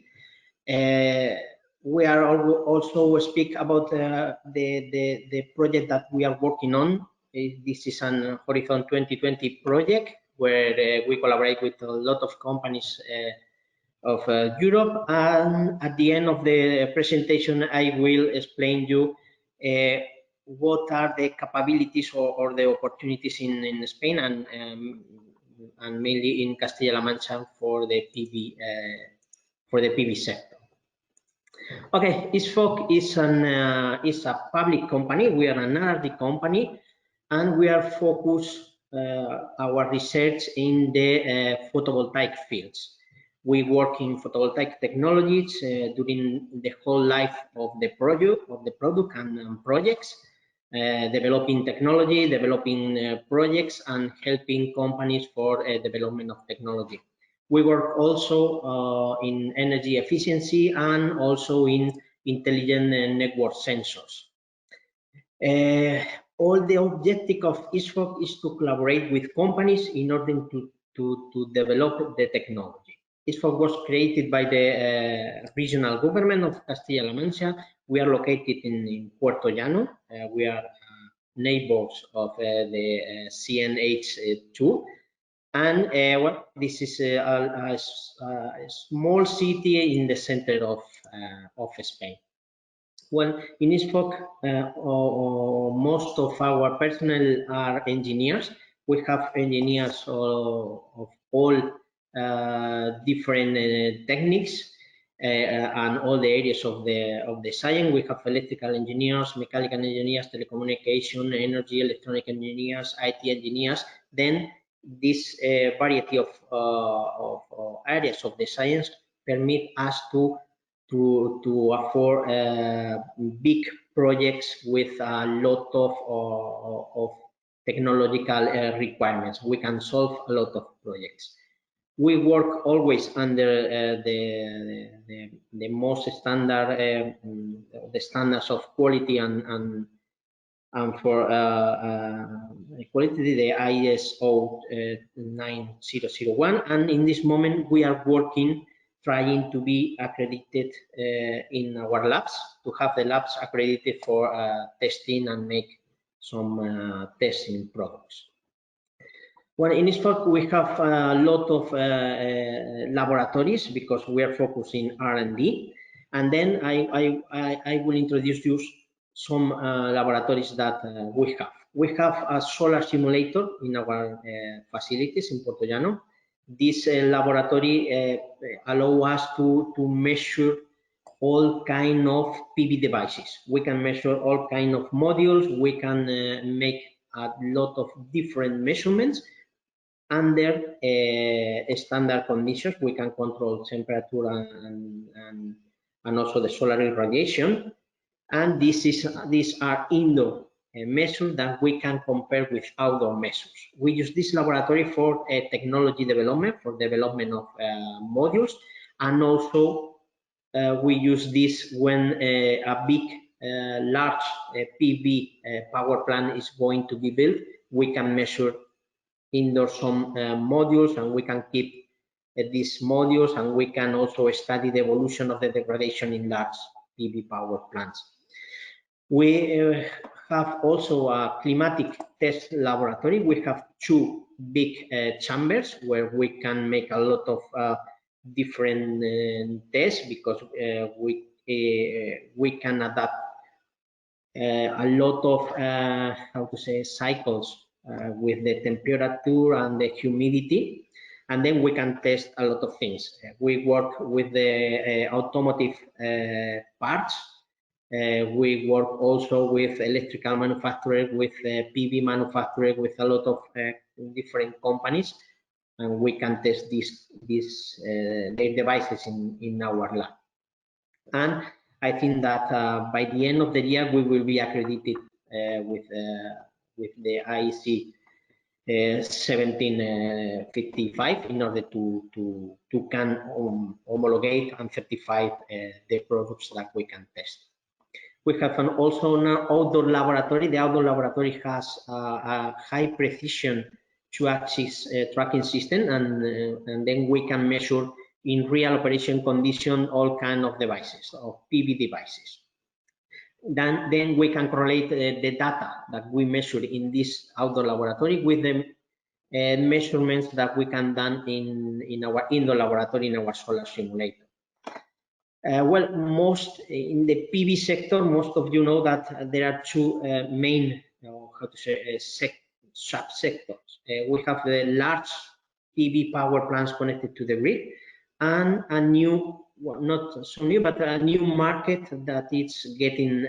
We are also speak about the project that we are working on. This is an Horizon 2020 project where we collaborate with a lot of companies of Europe. And at the end of the presentation, I will explain you what are the capabilities or the opportunities in Spain and mainly in Castilla La Mancha for the PV sector. Okay, ISFOC is a public company. We are an R&D company, and we are focused our research in the photovoltaic fields. We work in photovoltaic technologies during the whole life of the product and projects, developing technology, developing projects, and helping companies for development of technology. We work also in energy efficiency and also in intelligent network sensors. All the objective of ISFOC is to collaborate with companies in order to develop the technology. ISFOC was created by the regional government of Castilla La Mancha. We are located in Puerto Llano. We are neighbors of the CNH2. And well, this is a small city in the center of Spain. Well, in ISFOC, most of our personnel are engineers. We have engineers of all different techniques and all the areas of the science. We have electrical engineers, mechanical engineers, telecommunication, energy, electronic engineers, IT engineers. Then this variety of areas of the science permit us to afford big projects with a lot of technological requirements. We can solve a lot of projects. We work always under the most standard, the standards of quality and for quality, the ISO 9001. And in this moment, we are working, trying to be accredited in our labs, to have the labs accredited for testing and make some testing products. Well, in ISFOC, we have a lot of laboratories because we are focusing R&D. And then I will introduce you some laboratories that we have. We have a solar simulator in our facilities in Portollano. This laboratory allows us to measure all kind of PV devices. We can measure all kind of modules. We can make a lot of different measurements under standard conditions. We can control temperature and also the solar irradiation. And these are indoor measures that we can compare with outdoor measures. We use this laboratory for technology development, for development of modules, and also we use this when a big, large PV power plant is going to be built. We can measure indoor some modules, and we can keep these modules, and we can also study the evolution of the degradation in large PV power plants. We have also a climatic test laboratory. We have two big chambers where we can make a lot of different tests, because we can adapt a lot of cycles with the temperature and the humidity, and then we can test a lot of things. We work with the automotive parts. We work also with electrical manufacturers, with PV manufacturers, with a lot of different companies, and we can test their devices in our lab. And I think that by the end of the year we will be accredited with the IEC 1755 in order to can homologate and certify the products that we can test. We have also an outdoor laboratory. The outdoor laboratory has a high precision two-axis tracking system, and then we can measure in real operation condition all kind of devices, of PV devices. Then we can correlate the data that we measure in this outdoor laboratory with the measurements that we can done in our indoor laboratory, in our solar simulator. Well, most in the PV sector, most of you know that there are two main, subsectors. We have the large PV power plants connected to the grid, and a new, well, not so new, but a new market that is getting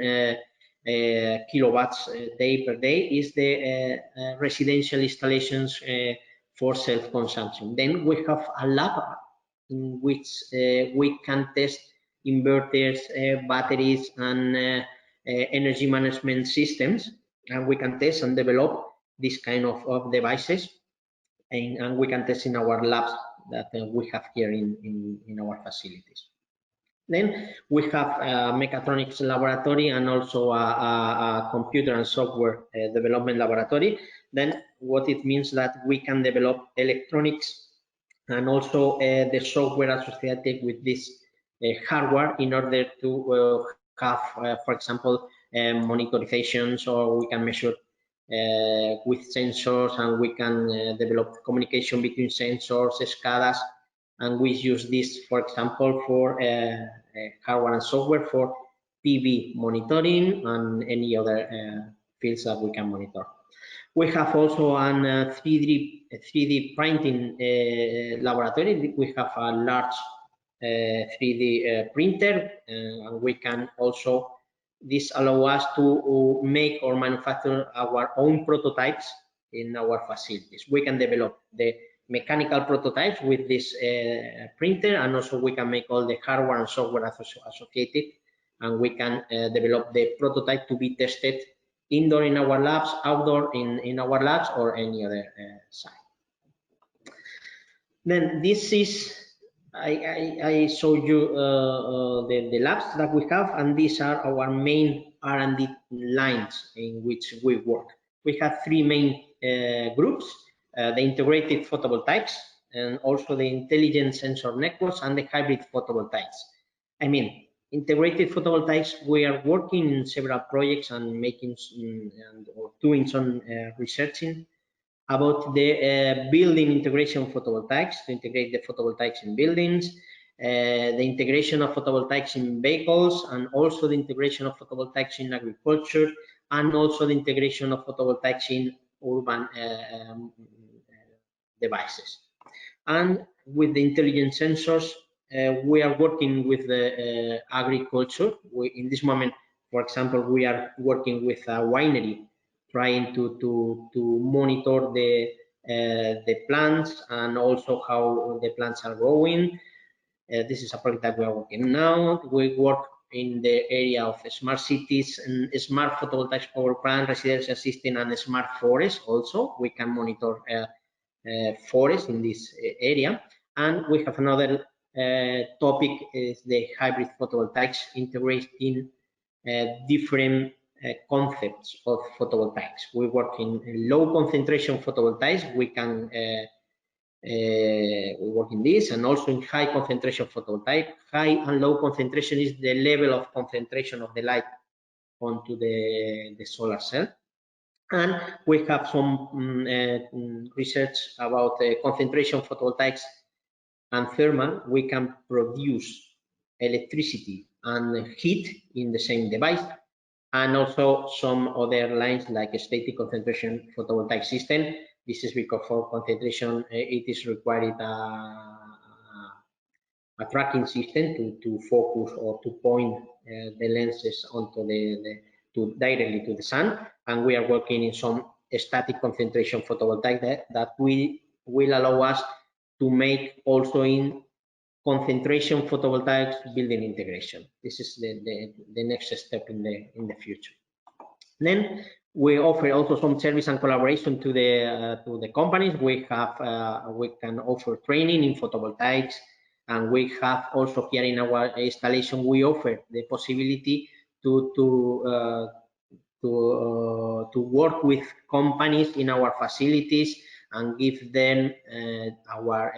kilowatts day per day is the residential installations for self-consumption. Then we have a lab in which we can test inverters, batteries, and energy management systems, and we can test and develop this kind of devices, and we can test in our labs that we have here in our facilities. Then we have a mechatronics laboratory and also a computer and software development laboratory. Then what it means that we can develop electronics and also the software associated with this hardware in order to have, for example, monitorizations, or we can measure with sensors, and we can develop communication between sensors, SCADAs, and we use this, for example, for hardware and software for PV monitoring and any other fields that we can monitor. We have also an 3D printing laboratory. We have a large 3D printer, and we can also, this allows us to make or manufacture our own prototypes in our facilities. We can develop the mechanical prototypes with this printer, and also we can make all the hardware and software associated, and we can develop the prototype to be tested indoor in our labs, outdoor in our labs, or any other site. Then this is, I showed you the labs that we have, and these are our main R&D lines in which we work. We have three main groups, the integrated photovoltaics, and also the intelligent sensor networks, and the hybrid photovoltaics. I mean, integrated photovoltaics, we are working in several projects and making or doing some researching about the building integration photovoltaics, to integrate the photovoltaics in buildings, the integration of photovoltaics in vehicles, and also the integration of photovoltaics in agriculture, and also the integration of photovoltaics in urban devices. And with the intelligent sensors, we are working with the agriculture. In this moment, for example, we are working with a winery, trying to monitor the plants and also how the plants are growing. This is a project that we are working now. We work in the area of smart cities and smart photovoltaic power plant, residential system, and smart forests. Also, we can monitor forests in this area. And we have another topic is the hybrid photovoltaics, integrating different concepts of photovoltaics. We work in low concentration photovoltaics. We can we work in this, and also in high concentration photovoltaic. High and low concentration is the level of concentration of the light onto the solar cell. And we have some research about concentration photovoltaics and thermal. We can produce electricity and heat in the same device, and also some other lines like a static concentration photovoltaic system. This is because for concentration it is required a tracking system to focus or to point the lenses onto directly to the sun, and we are working in some static concentration photovoltaic that will allow us to make also in concentration photovoltaics building integration. This is the next step in the future. Then we offer also some service and collaboration to the companies. We can offer training in photovoltaics, and we have also here in our installation we offer the possibility to work with companies in our facilities and give them our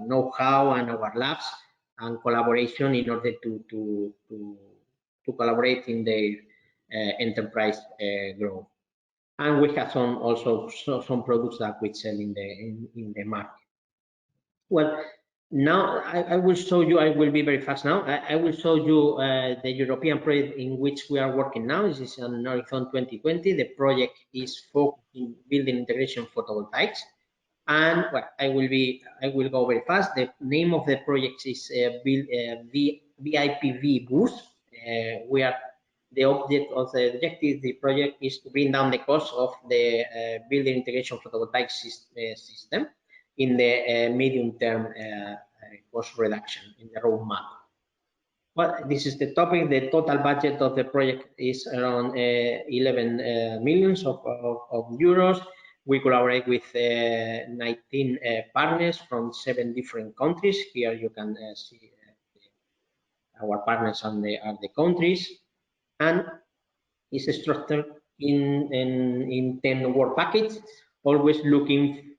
know-how and our labs and collaboration in order to collaborate in their enterprise growth. And we have also some products that we sell in the market. Well, now I will show you. I will be very fast now. I will show you the European project in which we are working now. This is on Horizon 2020. The project is focused in building integration photovoltaics. And well, I will go very fast. The name of the project is VIPV Boost. The objective of the project is to bring down the cost of the building integration photovoltaic system in the medium-term cost reduction in the roadmap. Well, this is the topic. The total budget of the project is around 11 millions of euros. We collaborate with 19 partners from 7 different countries. Here you can see our partners are the countries, and it's structured in 10 work packages, always looking,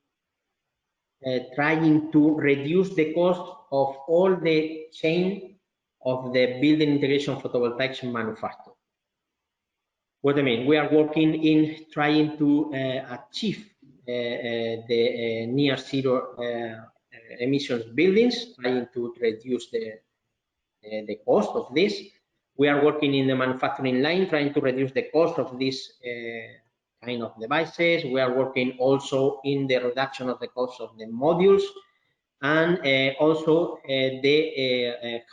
trying to reduce the cost of all the chain of the building integration photovoltaics manufacture. What I mean, we are working in trying to achieve the near zero emissions buildings, trying to reduce the cost of this. We are working in the manufacturing line, trying to reduce the cost of this kind of devices. We are working also in the reduction of the cost of the modules, and also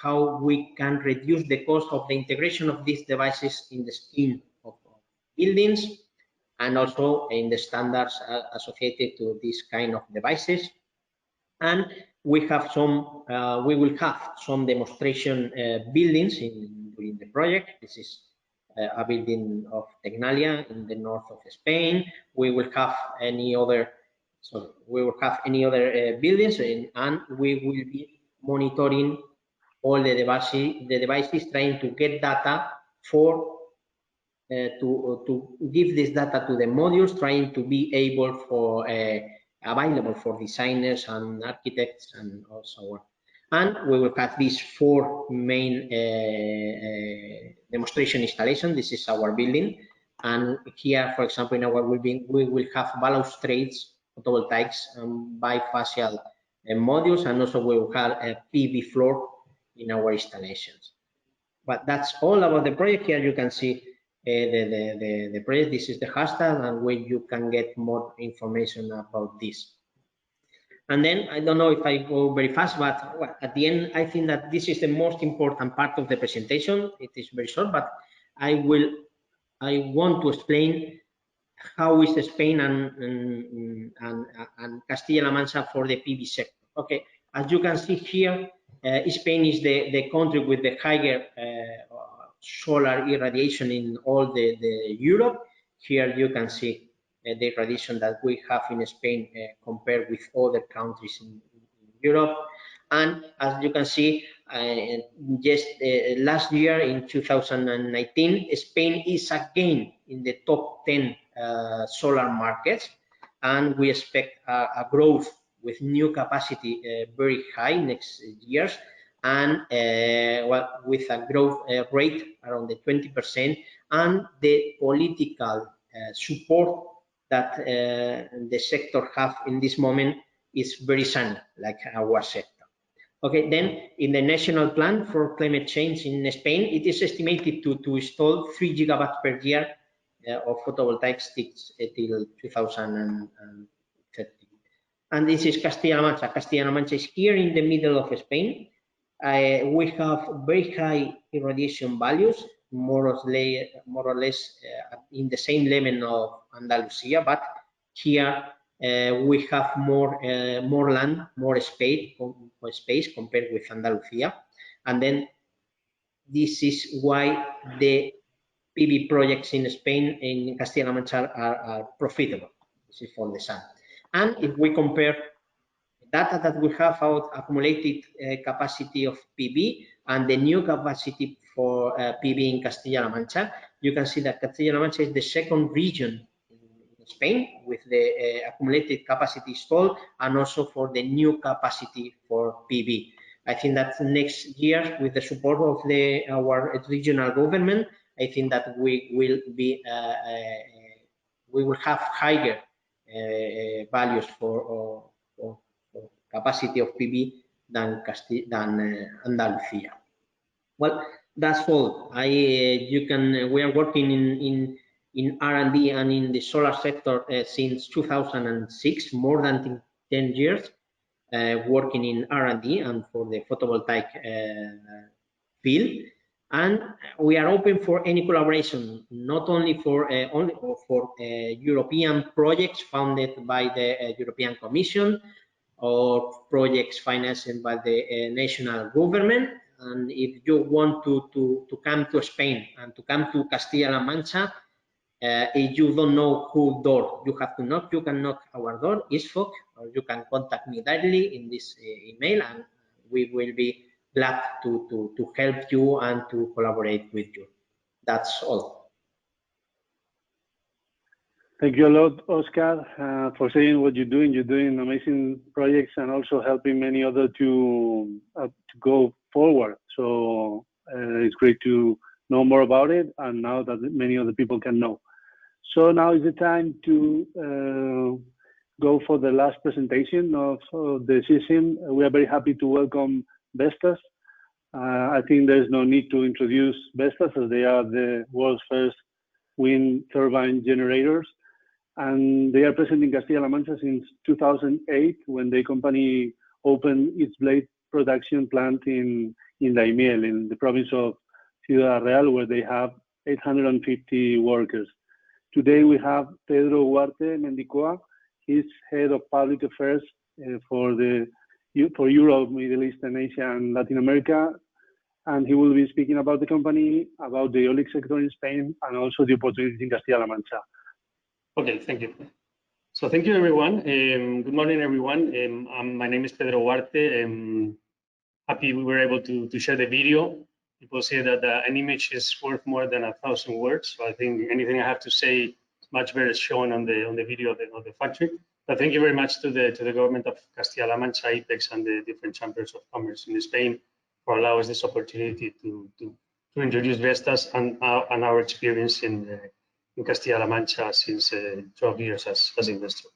how we can reduce the cost of the integration of these devices in the scheme of buildings, and also in the standards associated to this kind of devices. And we have some, we will have some demonstration buildings during the project. This is a building of Tecnalia in the north of Spain. We will have any other So we will have any other buildings, and we will be monitoring all the devices trying to get data for to give this data to the modules, trying to be able for available for designers and architects and so on. And we will have these 4 main demonstration installations. This is our building, and here, for example, in our building, we will have balustrades, photovoltaics, and bifacial modules, and also we will have a PV floor in our installations. But that's all about the project. Here you can see the project. This is the hashtag, and where you can get more information about this. And then I don't know if I go very fast, but at the end, I think that this is the most important part of the presentation. It is very short, but I want to explain how is Spain and Castilla La Mancha for the PV sector. Okay, as you can see here, Spain is the country with the higher solar irradiation in all the Europe. Here you can see the irradiation that we have in Spain compared with other countries in Europe. And as you can see, just last year in 2019, Spain is again in the top 10 solar markets, and we expect a growth with new capacity very high next years, and well, with a growth rate around the 20%, and the political support that the sector have in this moment is very sunny, like our sector. Okay, then in the national plan for climate change in Spain, it is estimated to install 3 gigawatts per year of photovoltaics till 2030. And this is Castilla La Mancha. Castilla La Mancha is here in the middle of Spain. We have very high irradiation values, more or less in the same level of Andalusia, but here we have more land, more space compared with Andalusia. And then this is why the PV projects in Spain, in Castilla La Mancha, are profitable. This is for the sun. And if we compare data that we have about accumulated capacity of PV and the new capacity for PV in Castilla La Mancha, you can see that Castilla La Mancha is the second region in Spain with the accumulated capacity installed, and also for the new capacity for PV. I think that next year, with the support of our regional government, I think that we will have higher values for capacity of PV than Andalusia. Well, that's all. We are working in R&D and in the solar sector since 2006, more than 10 years, working in R&D and for the photovoltaic field. And we are open for any collaboration, not only for European projects funded by the European Commission, or projects financed by the national government. And if you want to come to Spain and to come to Castilla La Mancha, if you don't know who door you have to knock, you can knock our door, ISFOC, or you can contact me directly in this email, and we will be glad to help you and to collaborate with you. That's all. Thank you a lot, Oscar, for saying what you're doing. You're doing amazing projects and also helping many others to go forward. So it's great to know more about it, and now that many other people can know. So now is the time to go for the last presentation of the session. We are very happy to welcome Vestas. I think there's no need to introduce Vestas, as they are the world's first wind turbine generators. And they are present in Castilla-La Mancha since 2008, when the company opened its blade production plant in Daimiel, in the province of Ciudad Real, where they have 850 workers. Today we have Pedro Huarte Mendicoa. He's head of public affairs for Europe, Middle East, and Asia, and Latin America. And he will be speaking about the company, about the eolic sector in Spain, and also the opportunities in Castilla-La Mancha. Okay, thank you. So thank you, everyone. Good morning, everyone. My name is Pedro Walther. Happy we were able to share the video. People say that an image is worth more than 1,000 words. So I think anything I have to say is much better shown on the video of the factory. But thank you very much to the government of Castilla La Mancha, IPEX, and the different chambers of commerce in Spain for allowing us this opportunity to introduce Vestas and our experience in Castilla La Mancha since 12 years as investor.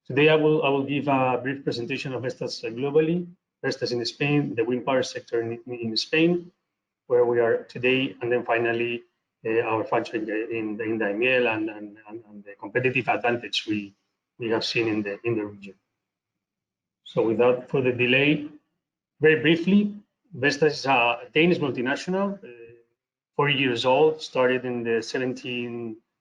Today I will give a brief presentation of Vestas globally, Vestas in Spain, the wind power sector in Spain, where we are today, and then finally our factory in Daimiel and the competitive advantage we have seen in the region. So without further delay, very briefly, Vestas is a Danish multinational, 40 years old, started in the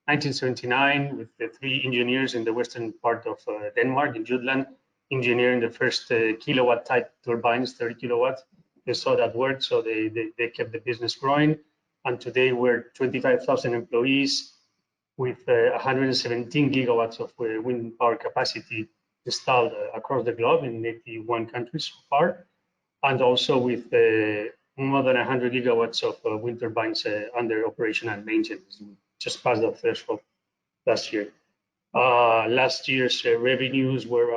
1979 with the 3 engineers in the western part of Denmark, in Jutland, engineering the first kilowatt type turbines, 30 kilowatts. They saw that worked, so they kept the business growing. And today we're 25,000 employees with 117 gigawatts of wind power capacity installed across the globe in 81 countries so far, and also with more than 100 gigawatts of wind turbines under operation and maintenance. We just passed the threshold last year. Last year's revenues were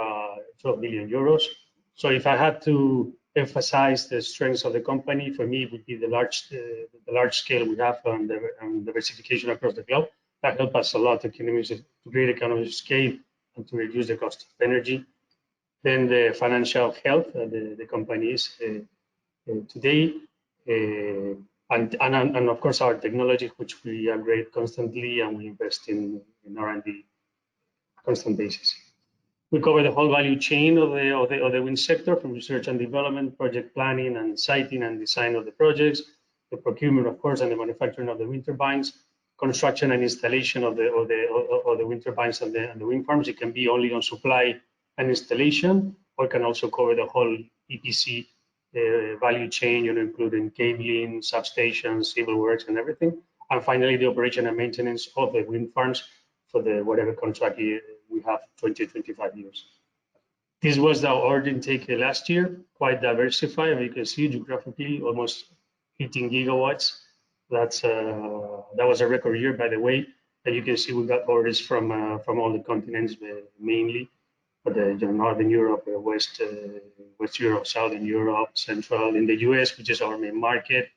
12 billion euros. So if I had to emphasize the strengths of the company, for me, it would be the large scale we have and the diversification across the globe. That helped us a lot to create economies of scale and to reduce the cost of energy. Then the financial health the company is today, and of course our technology, which we upgrade constantly and we invest in R&D constant basis. We cover the whole value chain of the wind sector, from research and development, project planning and siting and design of the projects, the procurement, of course, and the manufacturing of the wind turbines, construction and installation of the wind turbines and the wind farms. It can be only on supply and installation, or it can also cover the whole EPC value chain, including cabling, substations, civil works, and everything. And finally, the operation and maintenance of the wind farms for the whatever contract we have, 20-25 years. This was our order intake last year, quite diversified. And you can see geographically almost 18 gigawatts. That was a record year, by the way. And you can see we got orders from all the continents mainly, but Northern Europe, West Europe, Southern Europe, Central, in the US, which is our main market,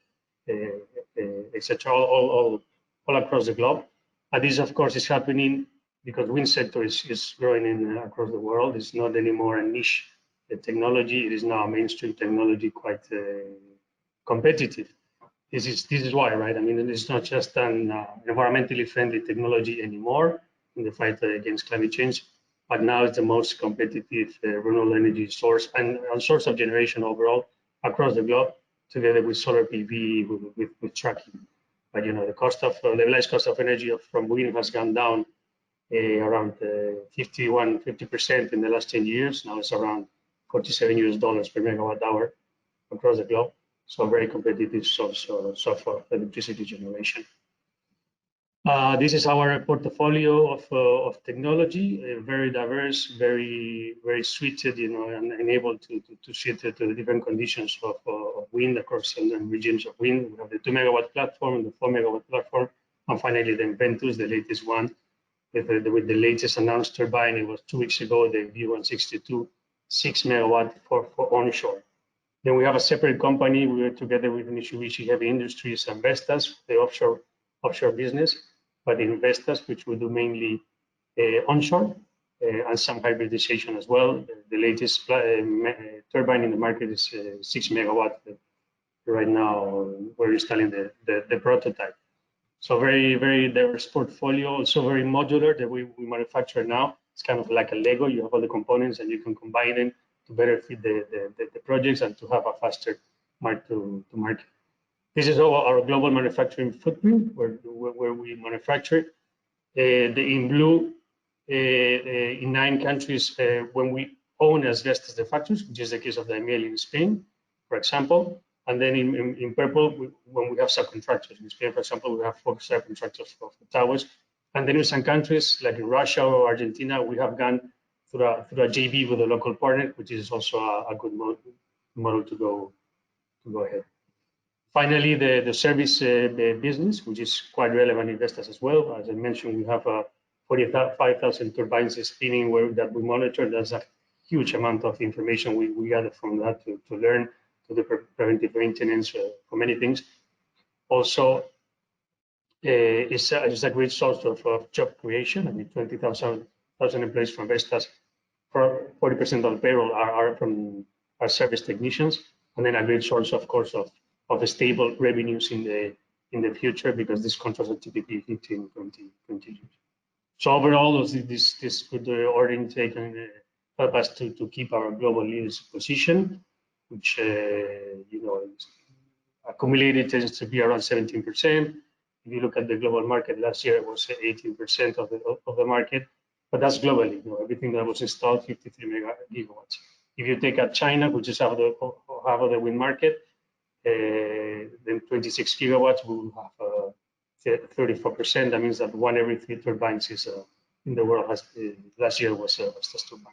etc. All across the globe. And this, of course, is happening because wind sector is growing across the world. It's not anymore a niche technology. It is now a mainstream technology, quite competitive. This is why, right? I mean, it's not just an environmentally friendly technology anymore in the fight against climate change, but now it's the most competitive renewable energy source and source of generation overall across the globe, together with solar PV, with tracking. But the levelized cost of energy from wind has gone down around 50% in the last 10 years. Now it's around $47 per megawatt hour across the globe. So very competitive source of electricity generation. This is our portfolio of technology, very diverse, very suited, and able to suit to the different conditions of wind across and regions of wind. We have the 2 megawatt platform and the 4 megawatt platform, and finally the Inventus, the latest one, with the latest announced turbine. It was 2 weeks ago, the V162 6 megawatt for onshore. Then we have a separate company. We are together with Mitsubishi Heavy Industries and Vestas, the offshore business, but in Vestas, which we do mainly onshore and some hybridization as well. The latest turbine in the market is 6 megawatt. Right now, we're installing the prototype. So very diverse portfolio, also very modular that we manufacture now. It's kind of like a Lego. You have all the components and you can combine them to better fit the projects and to have a faster market to market. This is our global manufacturing footprint where we manufacture. In blue, in 9 countries when we own as Vestas the factories, which is the case of Daimiel in Spain, for example. And then in purple, when we have subcontractors. In Spain, for example, we have 4 subcontractors of the towers, And then in some countries, like in Russia or Argentina, we have gone through a JV with a local partner, which is also a good model to go ahead. Finally, the service business, which is quite relevant in Vestas as well. As I mentioned, we have 45,000 turbines spinning that we monitor. That's a huge amount of information we gather from that to learn, to do preventive maintenance, for many things. Also, it's a great source of job creation. I mean, 20,000 employees from Vestas, 40% of the payroll are from our service technicians, and then a great source, of course, of stable revenues in the future, because these contracts are typically 15, 20 years. So overall, this good order intake can help us to keep our global leadership position, which accumulated tends to be around 17%. If you look at the global market, last year it was 18% of the market, but that's globally. Everything that was installed, 53 gigawatts. If you take out China, which is half of the wind market, then 26 gigawatts, we will have 34%. That means that 1 every 3 turbines is in the world has last year was Vestas turbine.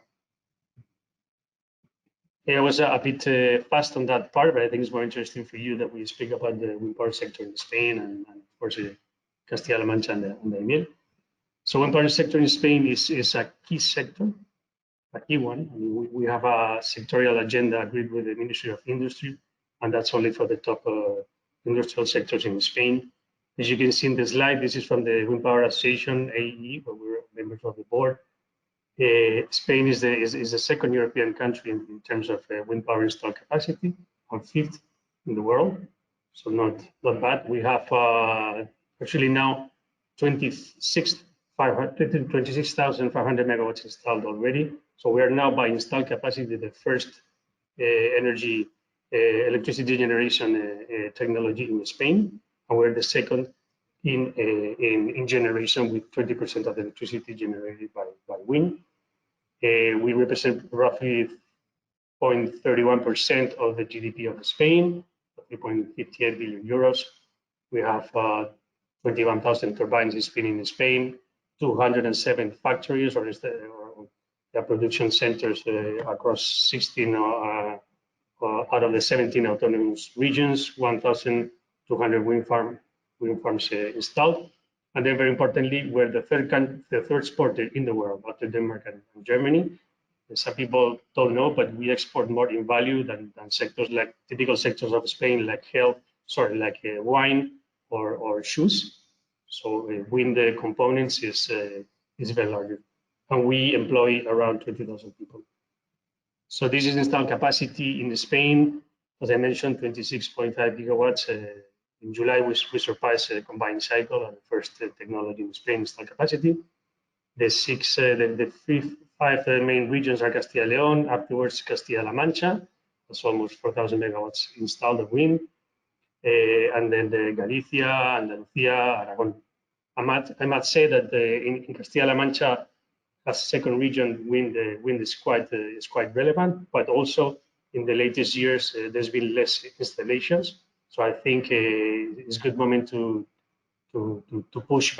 I was a bit fast on that part, but I think it's more interesting for you that we speak about the wind power sector in Spain and of course Castilla La Mancha and the EMIR. So wind power sector in Spain is a key sector, a key one. I mean, we have a sectorial agenda agreed with the Ministry of Industry, and that's only for the top industrial sectors in Spain. As you can see in the slide, this is from the Wind Power Association, AE, where we're members of the board. Spain is the second European country in terms of wind power installed capacity, and 5th in the world. So not bad. We have actually now 26,500 megawatts installed already. So we are now, by installed capacity, the first electricity generation technology in Spain, and we're the second in generation, with 20% of the electricity generated by wind. We represent roughly 0.31% of the GDP of Spain, 3.58 billion euros. We have 21,000 turbines spinning in Spain, 207 factories or production centers across 16 out of the 17 autonomous regions, 1,200 wind farms installed. And then, very importantly, we're the third exporter in the world after Denmark and Germany. Some people don't know, but we export more in value than sectors like typical sectors of Spain, like wine or shoes. So wind components is very large, and we employ around 20,000 people. So this is installed capacity in Spain. As I mentioned, 26.5 gigawatts. In July, we surpassed a combined cycle and the first technology in Spain installed capacity. The five main regions are Castilla y León, afterwards Castilla La Mancha, that's almost 4,000 megawatts installed of wind, and then the Galicia, Andalucía, Aragon. I must say that in Castilla La Mancha, as second region, wind is quite relevant, but also in the latest years, there's been less installations. So I think it's a good moment to push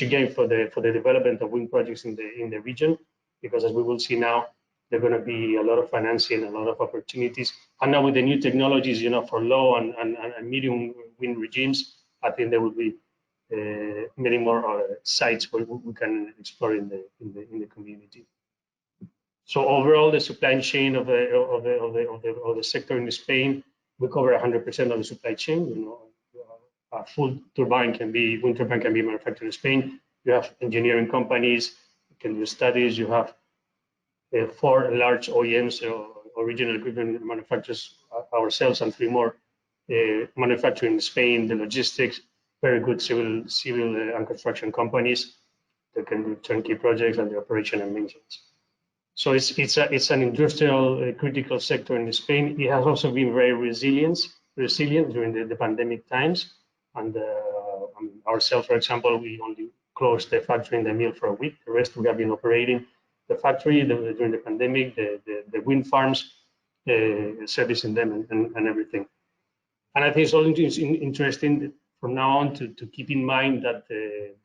again for the development of wind projects in the region, because as we will see now, there are going to be a lot of financing, a lot of opportunities. And now with the new technologies, for low and medium wind regimes, I think there will be many more sites where we can explore in the community. So overall, the supply chain of the sector in Spain, we cover 100% of the supply chain. A full wind turbine can be manufactured in Spain. You have engineering companies, you can do studies. You have 4 large OEMs, original equipment manufacturers, ourselves, and 3 more manufacturing in Spain. The logistics, very good civil and construction companies that can do turnkey projects and the operation and maintenance. So it's an industrial critical sector in Spain. It has also been very resilient during the pandemic times. And ourselves, for example, we only closed the factory in the mill for a week. The rest we have been operating the factory during the pandemic, the wind farms, servicing them and everything. And I think it's all interesting from now on to keep in mind that the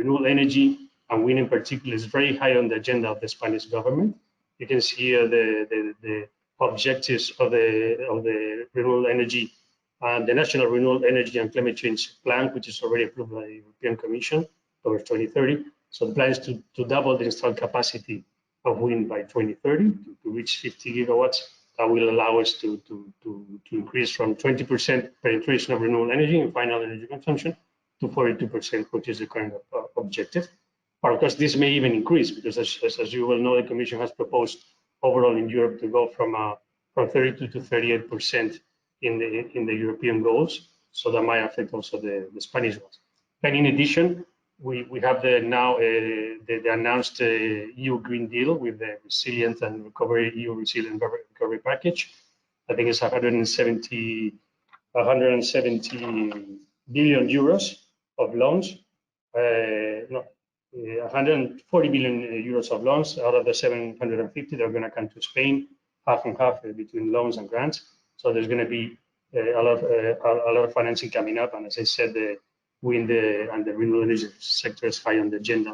renewable energy and wind in particular is very high on the agenda of the Spanish government. You can see here the objectives of the renewable energy and the National Renewable Energy and Climate Change Plan, which is already approved by the European Commission towards 2030. So the plan is to double the installed capacity of wind by 2030 to reach 50 gigawatts. That will allow us to increase from 20% penetration of renewable energy in final energy consumption to 42%, which is the current objective. But of course, this may even increase because, as you well know, the Commission has proposed overall in Europe to go from 32 to 38% in the European goals. So that might affect also the Spanish ones. And in addition, we have the announced EU Green Deal with the Resilient and Recovery EU Resilient Recovery Package. I think it's 170 billion euros of loans. 140 billion euros of loans out of the 750 that are going to come to Spain, half and half between loans and grants. So there's going to be a lot of financing coming up. And as I said, the wind and the renewable energy sector is high on the agenda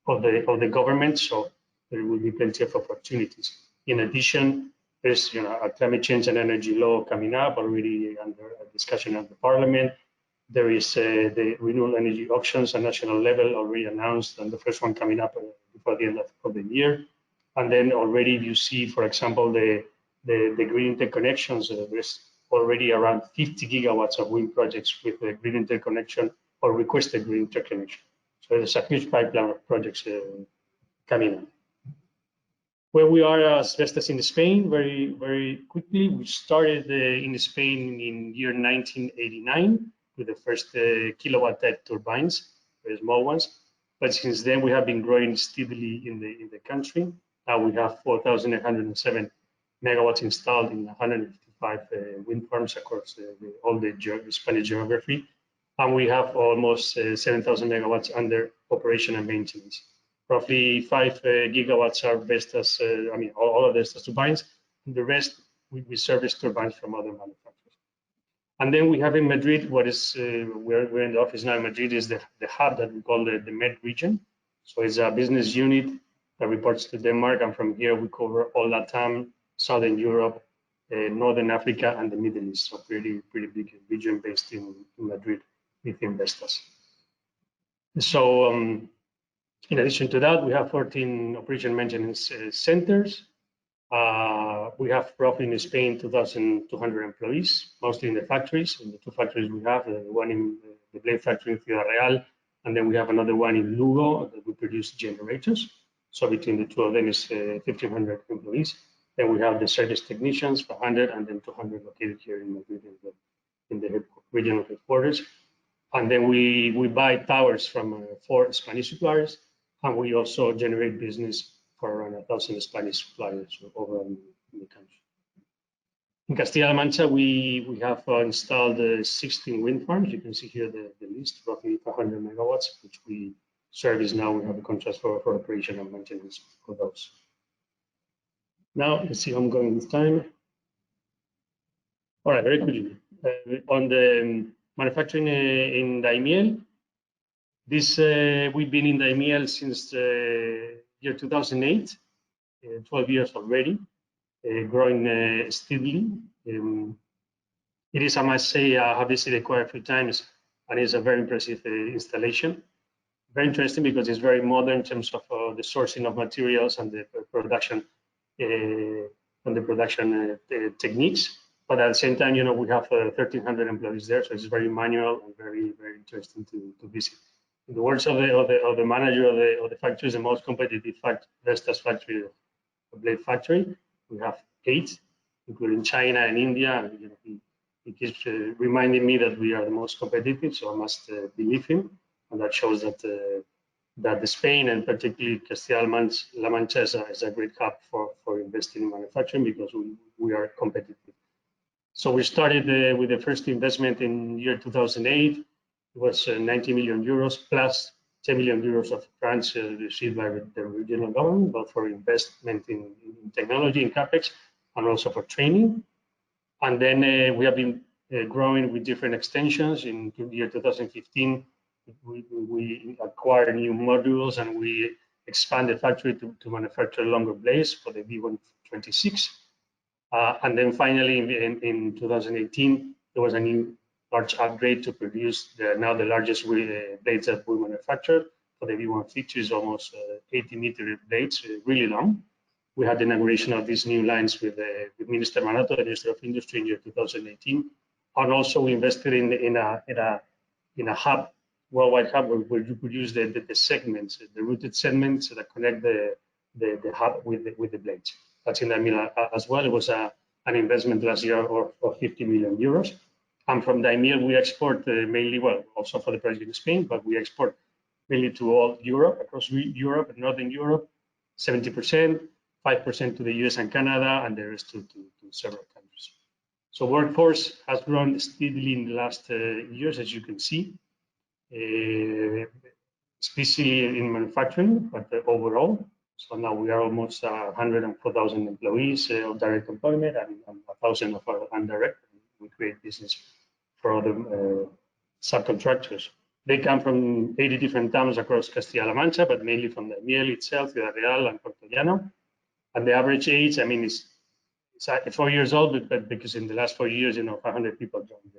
of the government. So there will be plenty of opportunities. In addition, there's a climate change and energy law coming up already under discussion at the Parliament. There is the renewable energy auctions at national level already announced, and the first one coming up before the end of the year. And then already you see, for example, the green interconnections. There's already around 50 gigawatts of wind projects with the green interconnection or requested green interconnection. So there's a huge pipeline of projects coming in. Where we are as Vestas in Spain, very, very quickly, we started in Spain in year 1989 with the first kilowatt type turbines, very small ones. But since then, we have been growing steadily in the country. Now we have 4,807 megawatts installed in 155 wind farms across all the Spanish geography. And we have almost 7,000 megawatts under operation and maintenance. Roughly 5 gigawatts are Vestas, all of Vestas turbines. And the rest, we service turbines from other manufacturers. And then we have in Madrid, what is, we're in the office now in Madrid, is the hub that we call the Med region. So it's a business unit that reports to Denmark. And from here, we cover all LATAM, Southern Europe, Northern Africa, and the Middle East. So pretty big region based in Madrid within Vestas. So in addition to that, we have 14 operation maintenance centers. We have roughly in Spain 2,200 employees, mostly in the factories. In the two factories we have, one in the blade factory in Ciudad Real, and then we have another one in Lugo that we produce generators. So between the two of them is 1,500 employees. Then we have the service technicians, 400, and then 200 located here in Madrid in the regional headquarters. And then we buy towers from 4 Spanish suppliers, and we also generate business for around 1,000 Spanish suppliers overall in the country. In Castilla La Mancha, we have installed 16 wind farms. You can see here the list, roughly 500 megawatts, which we service now. We have a contract for operation and maintenance for those. Now, let's see how I'm going with time. All right, very quickly. On the manufacturing in Daimiel, we've been in Daimiel since year 2008, 12 years already, growing steadily. It is, I must say, I have visited quite a few times, and it's a very impressive installation. Very interesting because it's very modern in terms of the sourcing of materials and the production techniques. But at the same time, we have 1,300 employees there, so it's very manual and very, very interesting to visit. In the words of the manager of the factory, is the most competitive Vestas factory, the blade factory. We have 8, including China and India. And, he keeps reminding me that we are the most competitive, so I must believe him. And that shows that the Spain and particularly Castilla La Mancha is a great hub for investing in manufacturing because we are competitive. So we started with the first investment in year 2008. It was 90 million euros plus 10 million euros of grants received by the regional government, both for investment in technology, in CapEx, and also for training. And then we have been growing with different extensions. In the year 2015, we acquired new modules and we expanded the factory to manufacture longer blades for the V126. And then finally, in 2018, there was a new large upgrade to produce now the largest blades that we manufacture for the V150, is almost 80-meter blades, really long. We had the inauguration of these new lines with Minister Manato, the Minister of Industry, in year 2018, and also we invested in a hub, worldwide hub, where you produce the segments, the routed segments that connect the hub with the blades. That's in the mill as well. It was an investment last year of 50 million euros. And from the mill, we export mainly, well, also for the project in Spain, but we export mainly to all Europe, across Europe and Northern Europe, 70%, 5% to the US and Canada, and the rest to several countries. So workforce has grown steadily in the last years, as you can see, especially in manufacturing, but overall. So now we are almost 104,000 employees of direct employment and 1,000 of our indirect. We create business for other subcontractors. They come from 80 different towns across Castilla La Mancha, but mainly from the mill itself, Ciudad Real and Puerto Llano. And the average age, I mean, it's 4 years old, but because in the last 4 years, 500 people joined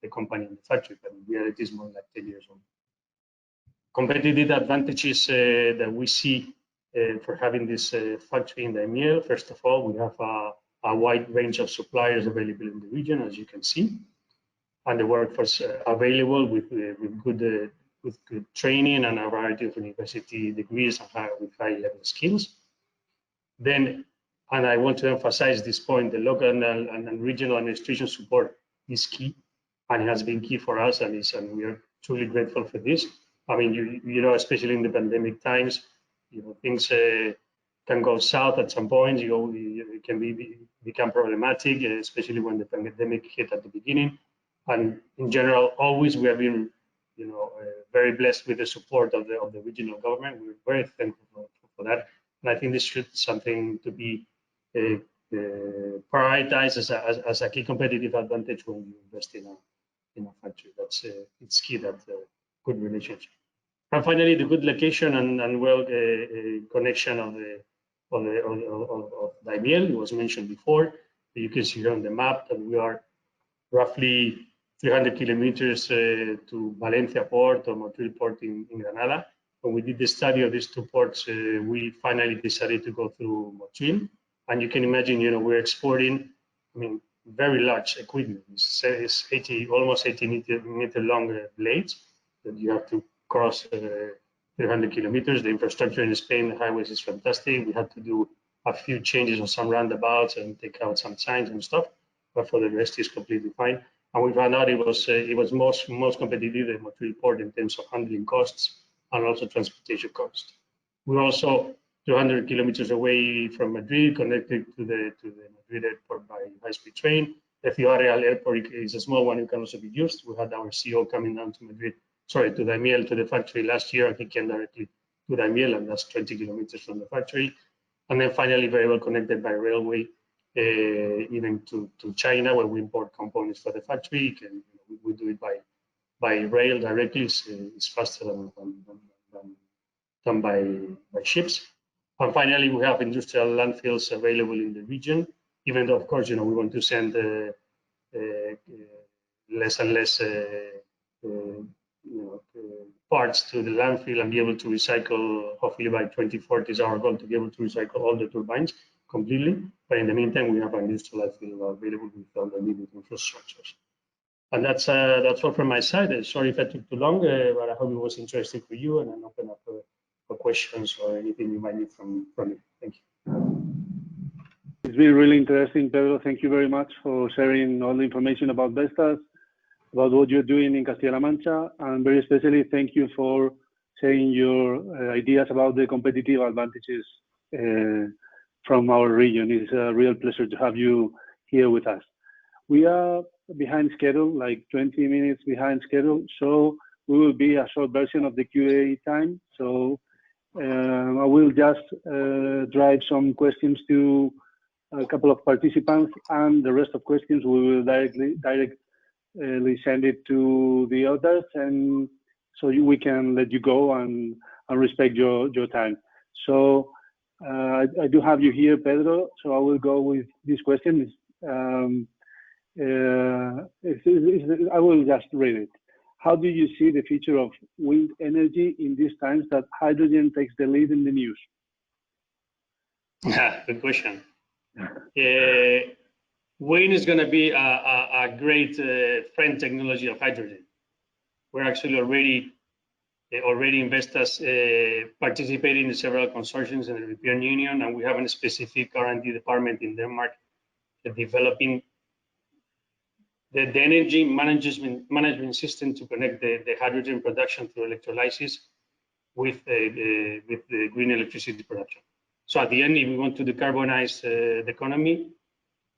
the company and the factory, but in reality, it's more like 10 years old. Competitive advantages that we see for having this factory in the mill. First of all, we have a wide range of suppliers available in the region, as you can see, and the workforce available with good training and a variety of university degrees with high-level skills. Then, and I want to emphasize this point, the local and regional administration support is key, and it has been key for us, and we are truly grateful for this. I mean, you know, especially in the pandemic times, things can go south at some point. It can become problematic, especially when the pandemic hit at the beginning. And in general, always we have been, very blessed with the support of the regional government. We're very thankful for that. And I think this should something to be prioritized as a key competitive advantage when you invest in a factory. That's it's key, that good relationship. And finally, the good location and well connection of the mill. It was mentioned before. You can see here on the map that we are roughly 300 kilometers to Valencia port or Motril port in Granada. When we did the study of these two ports, we finally decided to go through Motril. And you can imagine, we're exporting, very large equipment. It's almost 80 meter long blades that you have to cross 300 kilometers. The infrastructure in Spain, the highways, is fantastic. We had to do a few changes on some roundabouts and take out some signs and stuff, but for the rest, it's completely fine. And we found out it was most competitive in Motril port in terms of handling costs and also transportation costs. We're also 200 kilometers away from Madrid, connected to the Madrid airport by high-speed train. The Ciudad Real airport is a small one, it can also be used. We had our CEO coming down to Madrid, to the mill, to the factory last year, and he came directly to the mill, and that's 20 kilometers from the factory. And then finally, very well connected by railway, even to China, where we import components for the factory. We do it by rail directly. It's faster than by ships. And finally, we have industrial landfills available in the region, even though, of course, we want to send less and less parts to the landfill and be able to recycle. Hopefully by 2040 is our goal, to be able to recycle all the turbines completely. But in the meantime, we have an industrial landfill available with all the needed infrastructures. And that's all from my side. Sorry if I took too long, but I hope it was interesting for you, and I'm open up for questions or anything you might need from me. Thank you. It's been really interesting, Pedro. Thank you very much for sharing all the information about Vestas, about what you're doing in Castilla-La Mancha, and very especially thank you for sharing your ideas about the competitive advantages from our region. It's a real pleasure to have you here with us. We are behind schedule, like 20 minutes behind schedule, so we will be a short version of the Q&A time. So I will just drive some questions to a couple of participants, and the rest of questions we will directly send it to the others. And so we can let you go and respect your time. So I do have you here, Pedro, so I will go with this question. I will just read it. How do you see the future of wind energy in these times that hydrogen takes the lead in the news? Good question. Wind is going to be a great friend technology of hydrogen. We're actually already in Vestas participating in several consortiums in the European Union, and we have a specific R&D department in Denmark developing the energy management system to connect the hydrogen production through electrolysis with the green electricity production. So at the end, if we want to decarbonize the economy,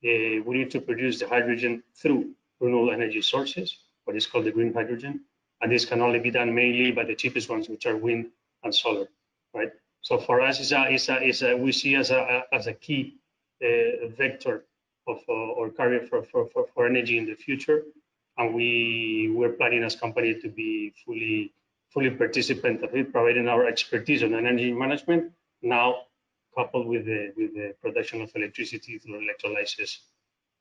we need to produce the hydrogen through renewable energy sources, what is called the green hydrogen. And this can only be done mainly by the cheapest ones, which are wind and solar, right? So for us, we see as a key vector of or carrier for energy in the future. And we're planning as a company to be fully participant of it, providing our expertise on energy management, now coupled with the production of electricity through electrolysis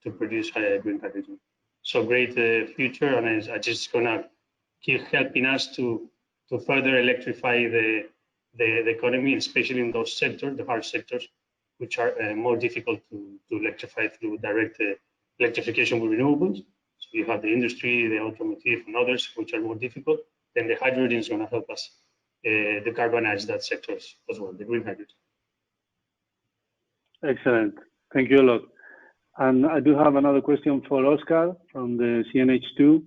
to produce green hydrogen. So great future, and it's just gonna keep helping us to further electrify the economy, especially in those sectors, the hard sectors, which are more difficult to electrify through direct electrification with renewables. So you have the industry, the automotive, and others, which are more difficult. Then the hydrogen is going to help us decarbonize that sectors as well, the green hydrogen. Excellent. Thank you a lot. And I do have another question for Oscar from the CNH2.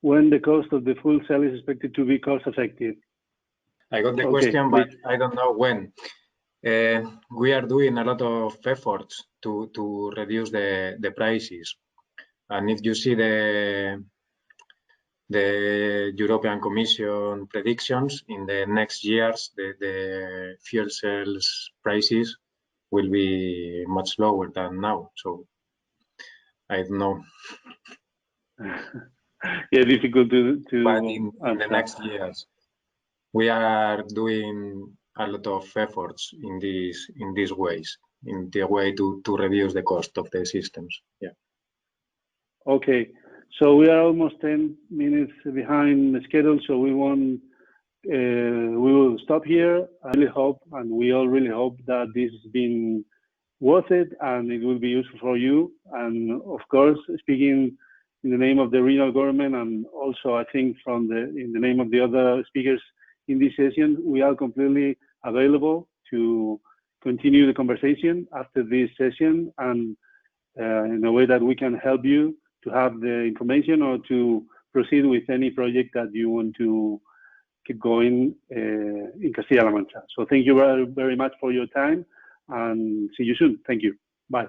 When the cost of the fuel cell is expected to be cost effective? I got the question, but I don't know when. We are doing a lot of efforts to reduce the prices. And if you see the European Commission predictions, in the next years, the fuel cells prices will be much lower than now. So I don't know. Yeah, difficult to but in the next years, we are doing a lot of efforts in these ways, in the way to reduce the cost of the systems. Yeah. Okay, so we are almost 10 minutes behind the schedule, so we will stop here. I really hope, and we all really hope, that this has been worth it and it will be useful for you. And of course, speaking in the name of the regional government, and also I think in the name of the other speakers in this session, we are completely available to continue the conversation after this session, and in a way that we can help you to have the information or to proceed with any project that you want to keep going in Castilla La Mancha. So thank you very, very much for your time, and see you soon. Thank you. Bye.